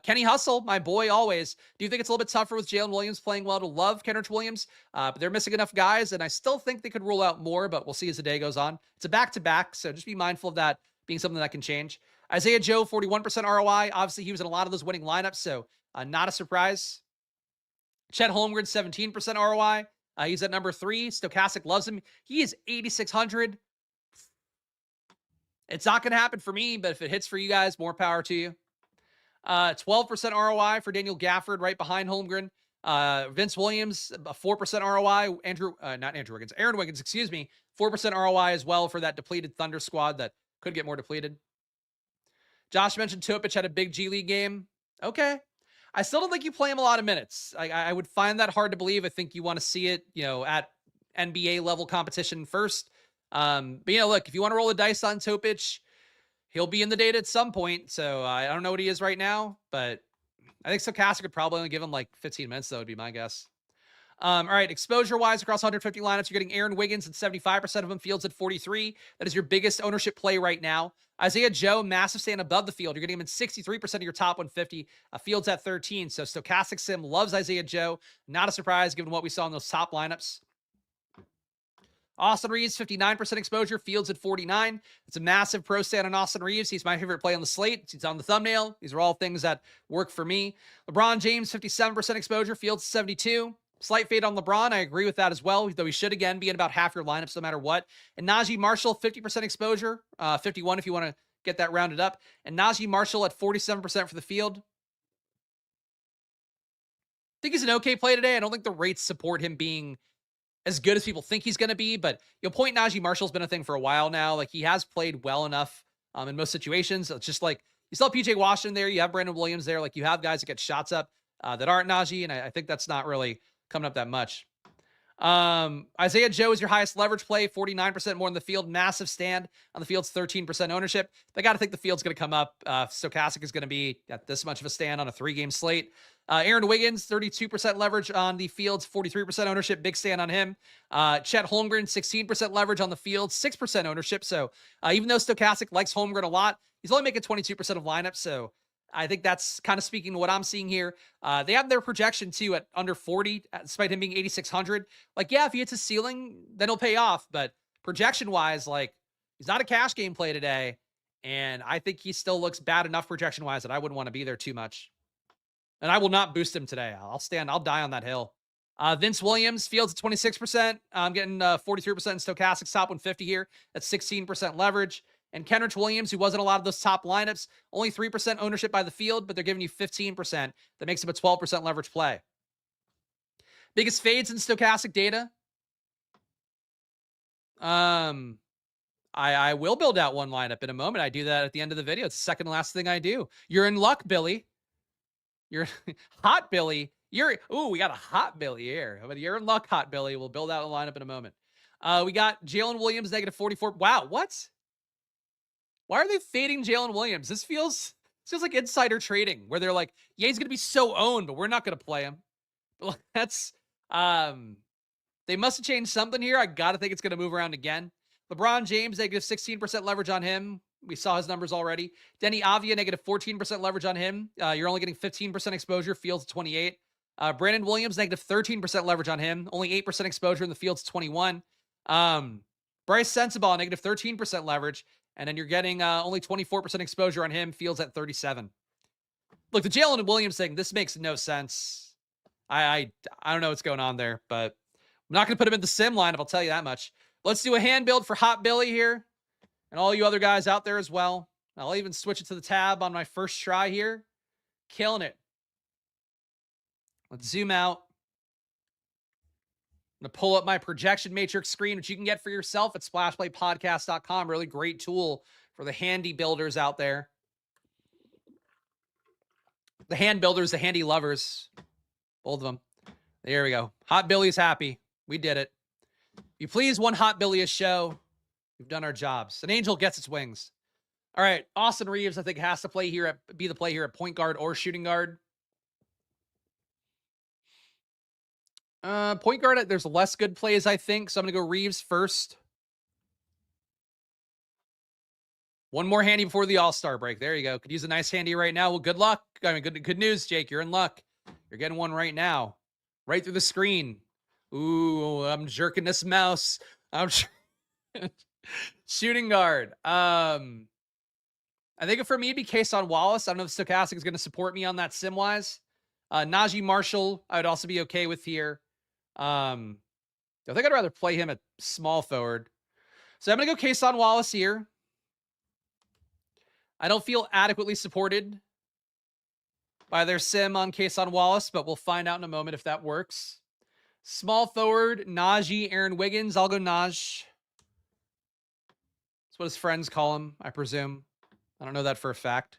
Kenny Hustle, my boy always. Do you think it's a little bit tougher with Jalen Williams playing well to love Kenrich Williams? But they're missing enough guys, and I still think they could rule out more, but we'll see as the day goes on. It's a back-to-back, so just be mindful of that being something that can change. Isaiah Joe, 41% ROI. Obviously, he was in a lot of those winning lineups, so not a surprise. Chet Holmgren, 17% ROI. He's at number 3. Stokastic loves him. He is 8,600. It's not going to happen for me, but if it hits for you guys, more power to you. 12% ROI for Daniel Gafford, right behind Holmgren. Vince Williams, 4% ROI. Aaron Wiggins, 4% ROI as well for that depleted Thunder squad that could get more depleted. Josh mentioned Topic had a big G League game. Okay. I still don't think you play him a lot of minutes. I would find that hard to believe. I think you want to see it, at NBA level competition first. But look, if you want to roll the dice on Topic, he'll be in the data at some point. So I don't know what he is right now, but I think Stokastic could probably only give him like 15 minutes. That would be my guess. All right, exposure-wise, across 150 lineups, you're getting Aaron Wiggins at 75% of them, Fields at 43. That is your biggest ownership play right now. Isaiah Joe, massive stand above the field. You're getting him in 63% of your top 150. Fields at 13. So Stokastic Sim loves Isaiah Joe. Not a surprise given what we saw in those top lineups. Austin Reeves, 59% exposure, Fields at 49. It's a massive pro stand on Austin Reeves. He's my favorite play on the slate. He's on the thumbnail. These are all things that work for me. LeBron James, 57% exposure, Fields 72. Slight fade on LeBron. I agree with that as well, though he should, again, be in about half your lineups no matter what. And Najee Marshall, 50% exposure, 51 if you want to get that rounded up. And Najee Marshall at 47% for the field. I think he's an okay play today. I don't think the rates support him being as good as people think he's going to be, but point Najee Marshall's been a thing for a while now. Like, he has played well enough in most situations. It's just like, you still have PJ Washington there. You have Brandon Williams there. Like, you have guys that get shots up that aren't Najee, and I think that's not really coming up that much. Isaiah Joe is your highest leverage play, 49% more in the field. Massive stand on the field's 13% ownership. They got to think the field's going to come up. Stokastic is going to be at this much of a stand on a 3-game slate. Aaron Wiggins, 32% leverage on the field's 43% ownership. Big stand on him. Chet Holmgren, 16% leverage on the field, 6% ownership. So even though Stokastic likes Holmgren a lot, he's only making 22% of lineups. So I think that's kind of speaking to what I'm seeing here. They have their projection too at under 40, despite him being 8,600. Like, yeah, if he hits a ceiling, then he'll pay off. But projection wise, like, he's not a cash game play today. And I think he still looks bad enough projection wise that I wouldn't want to be there too much. And I will not boost him today. I'll die on that hill. Vince Williams, Fields at 26%. I'm getting 43% in Stokastic's top 150 here. That's 16% leverage. And Kenrich Williams, who wasn't a lot of those top lineups, only 3% ownership by the field, but they're giving you 15%. That makes him a 12% leverage play. Biggest fades in Stokastic data. I will build out one lineup in a moment. I do that at the end of the video. It's the second to last thing I do. You're in luck, Billy. You're hot, Billy. We got a hot Billy here. But you're in luck, hot Billy. We'll build out a lineup in a moment. We got Jalen Williams, -44. Wow, what? Why are they fading Jalen Williams? This feels like insider trading where they're like, yeah, he's gonna be so owned, but we're not gonna play him. That's they must have changed something here. I gotta think it's gonna move around again. LeBron James, -16% leverage on him. We saw his numbers already. Denny Avia, -14% leverage on him. You're only getting 15% exposure. Fields 28. Brandon Williams, -13% leverage on him. Only 8% exposure in the Fields 21. Bryce Sensabaugh, -13% leverage. And then you're getting only 24% exposure on him. Fields at 37. Look, the Jalen Williams thing, this makes no sense. I don't know what's going on there, but I'm not going to put him in the sim lineup, I'll tell you that much. Let's do a hand build for Hot Billy here. And all you other guys out there as well. I'll even switch it to the tab on my first try here. Killing it. Let's zoom out. I'm going to pull up my projection matrix screen, which you can get for yourself at splashplaypodcast.com. Really great tool for the handy builders out there. The hand builders, the handy lovers. Both of them. There we go. Hot Billy's happy. We did it. You please one Hot Billy a show. We've done our jobs. An angel gets its wings. All right. Austin Reeves, I think, has to be the play here at point guard or shooting guard. Point guard, there's less good plays, I think. So I'm going to go Reeves first. One more handy before the All-Star break. There you go. Could use a nice handy right now. Well, good luck. I mean, good news, Jake. You're in luck. You're getting one right now. Right through the screen. Ooh, I'm jerking this mouse. I'm shooting guard. I think for me, it'd be Kason Wallace. I don't know if Stokastic is going to support me on that sim-wise. Najee Marshall, I would also be okay with here. I think I'd rather play him at small forward. So I'm going to go Kason Wallace here. I don't feel adequately supported by their sim on Kason Wallace, but we'll find out in a moment if that works. Small forward, Najee, Aaron Wiggins. I'll go Naj. That's what his friends call him, I presume. I don't know that for a fact.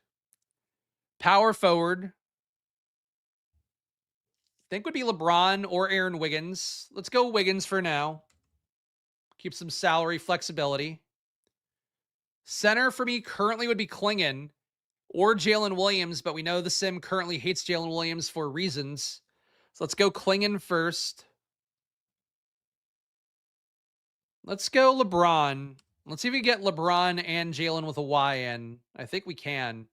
Power forward. I think would be LeBron or Aaron Wiggins. Let's go Wiggins for now. Keep some salary flexibility. Center for me currently would be Klingon or Jalen Williams, but we know the sim currently hates Jalen Williams for reasons. So let's go Klingon first. Let's go LeBron. Let's see if we get LeBron and Jalen with a Y in. I think we can.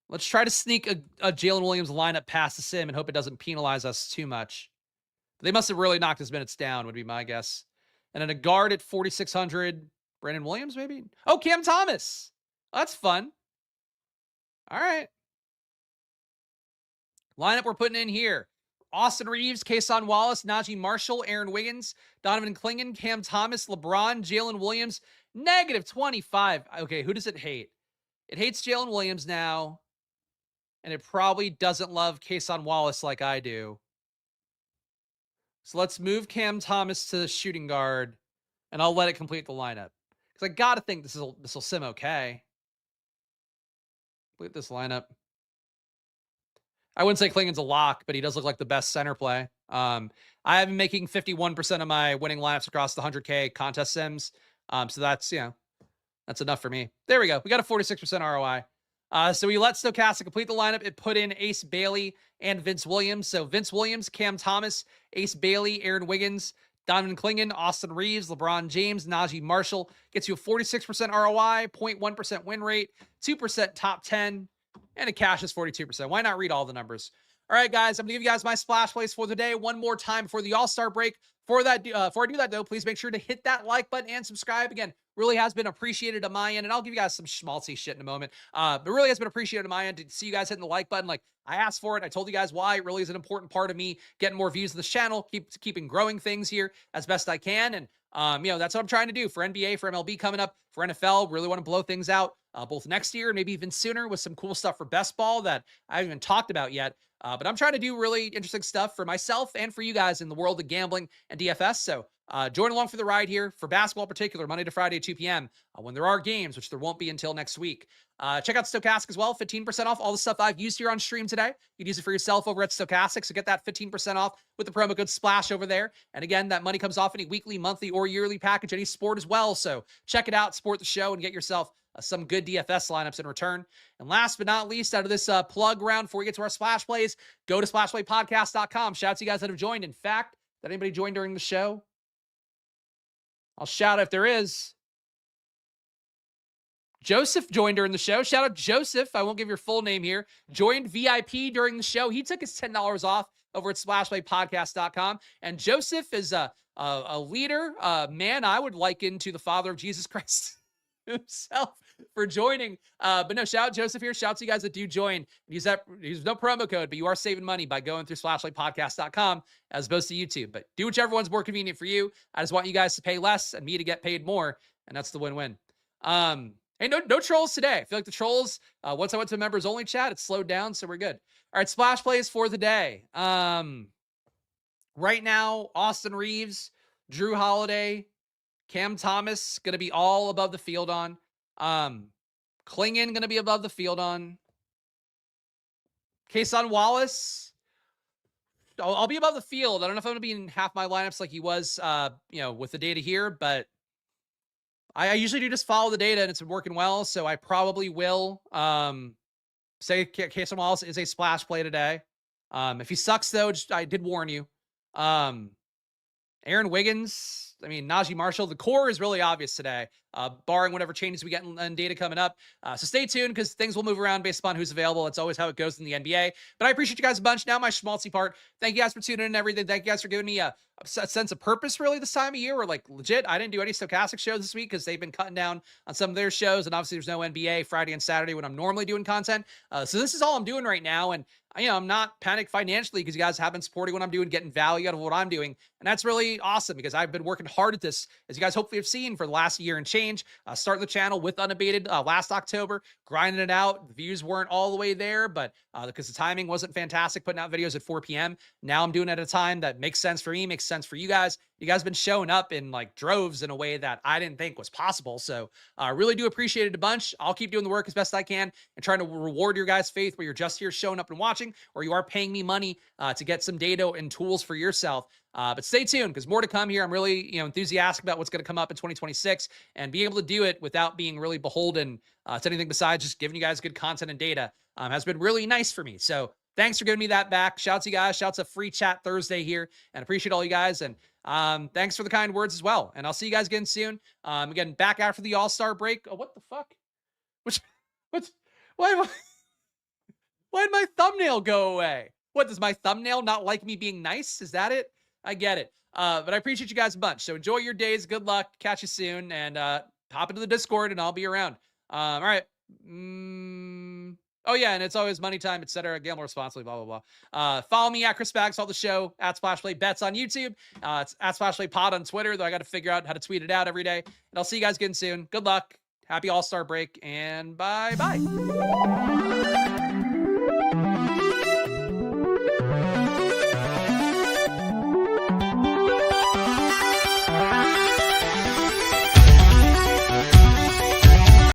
Let's try to sneak a Jalen Williams lineup past the sim and hope it doesn't penalize us too much. But they must have really knocked his minutes down, would be my guess. And then a guard at 4,600. Brandon Williams, maybe? Oh, Cam Thomas. Oh, that's fun. All right. Lineup we're putting in here. Austin Reeves, Kason Wallace, Najee Marshall, Aaron Wiggins, Donovan Klingon, Cam Thomas, LeBron, Jalen Williams, -25. Okay, who does it hate? It hates Jalen Williams now, and it probably doesn't love Kason Wallace like I do. So let's move Cam Thomas to the shooting guard, and I'll let it complete the lineup. Because I got to think this will sim okay. Complete this lineup. I wouldn't say Klingon's a lock, but he does look like the best center play. I have been making 51% of my winning lineups across the 100K contest sims. So that's, that's enough for me. There we go. We got a 46% ROI. So we let Stokastic complete the lineup. It put in Ace Bailey and Vince Williams. So Vince Williams, Cam Thomas, Ace Bailey, Aaron Wiggins, Donovan Klingon, Austin Reeves, LeBron James, Najee Marshall. Gets you a 46% ROI, 0.1% win rate, 2% top 10, and it cashes 42%. Why not read all the numbers? All right, guys, I'm going to give you guys my splash plays for the day one more time before the All-Star break. Before I do that, though, please make sure to hit that like button and subscribe. Again, really has been appreciated on my end, and I'll give you guys some schmaltzy shit in a moment. But really has been appreciated on my end to see you guys hitting the like button. Like, I asked for it. I told you guys why. It really is an important part of me getting more views on this channel, keeping growing things here as best I can. And, that's what I'm trying to do for NBA, for MLB coming up, for NFL. Really want to blow things out both next year and maybe even sooner with some cool stuff for best ball that I haven't even talked about yet. But I'm trying to do really interesting stuff for myself and for you guys in the world of gambling and DFS. So Join along for the ride here for basketball in particular, Monday to Friday at 2 p.m. When there are games, which there won't be until next week. Check out Stokastic as well, 15% off all the stuff I've used here on stream today. You can use it for yourself over at Stokastic, so get that 15% off with the promo code SPLASH over there. And again, that money comes off any weekly, monthly, or yearly package, any sport as well. So check it out, support the show, and get yourself some good DFS lineups in return. And last but not least, out of this plug round, before we get to our Splash Plays, go to splashplaypodcast.com. Shout out to you guys that have joined. In fact, did anybody join during the show? I'll shout if there is. Joseph joined during the show. Shout out Joseph. I won't give your full name here. Joined VIP during the show. He took his $10 off over at splashplaypodcast.com. And Joseph is a leader, man I would liken to the father of Jesus Christ himself for joining. But no, shout out Joseph here. Shout out to you guys that do join. Use no promo code, but you are saving money by going through splashplaypodcast.com as opposed to YouTube. But do whichever one's more convenient for you. I just want you guys to pay less and me to get paid more, and that's the win-win. Hey, no trolls today. I feel like the trolls, once I went to members only chat, it slowed down, so we're good. All right, Splash Plays for the day. Right now, Austin Reeves, Drew Holiday, Cam Thomas going to be all above the field on. Klingon going to be above the field on. Kason Wallace, I'll be above the field. I don't know if I'm going to be in half my lineups like he was, with the data here, but I usually do just follow the data and it's been working well. So I probably will, say Kason Wallace is a splash play today. If he sucks though, I did warn you. Aaron Wiggins, Najee Marshall, the core is really obvious today, barring whatever changes we get in data coming up. So stay tuned because things will move around based upon who's available. It's always how it goes in the NBA. But I appreciate you guys a bunch. Now my schmaltzy part. Thank you guys for tuning in and everything. Thank you guys for giving me a sense of purpose really this time of year. Where legit, I didn't do any Stokastic shows this week because they've been cutting down on some of their shows. And obviously there's no NBA Friday and Saturday when I'm normally doing content. So this is all I'm doing right now. And I'm not panicked financially because you guys have been supporting what I'm doing, getting value out of what I'm doing. And that's really awesome because I've been working hard at this, as you guys hopefully have seen, for the last year and change. Starting the channel with unabated last October, grinding it out. The views weren't all the way there, but because the timing wasn't fantastic, putting out videos at 4 p.m. Now I'm doing it at a time that makes sense for me, makes sense for you guys. You guys have been showing up in droves in a way that I didn't think was possible. So I really do appreciate it a bunch. I'll keep doing the work as best I can and trying to reward your guys' faith where you're just here showing up and watching, or you are paying me money to get some data and tools for yourself. But stay tuned because more to come here. I'm really enthusiastic about what's going to come up in 2026 and be able to do it without being really beholden to anything besides just giving you guys good content and data has been really nice for me. So thanks for giving me that back. Shout out to you guys. Shout out to Free Chat Thursday here, and appreciate all you guys. And thanks for the kind words as well. And I'll see you guys again soon. Again, back after the All-Star break. Oh, what the fuck? Why did my thumbnail go away? What, does my thumbnail not like me being nice? Is that it? I get it. But I appreciate you guys a bunch. So enjoy your days. Good luck. Catch you soon. And hop into the Discord and I'll be around. All right. Oh, yeah. And it's always money time, etc. Gamble responsibly, blah, blah, blah. Follow me at Chris Spags, follow the show at Splashplay Bets on YouTube. It's at Splashplay Pod on Twitter, though I got to figure out how to tweet it out every day. And I'll see you guys again soon. Good luck. Happy All-Star break and bye-bye.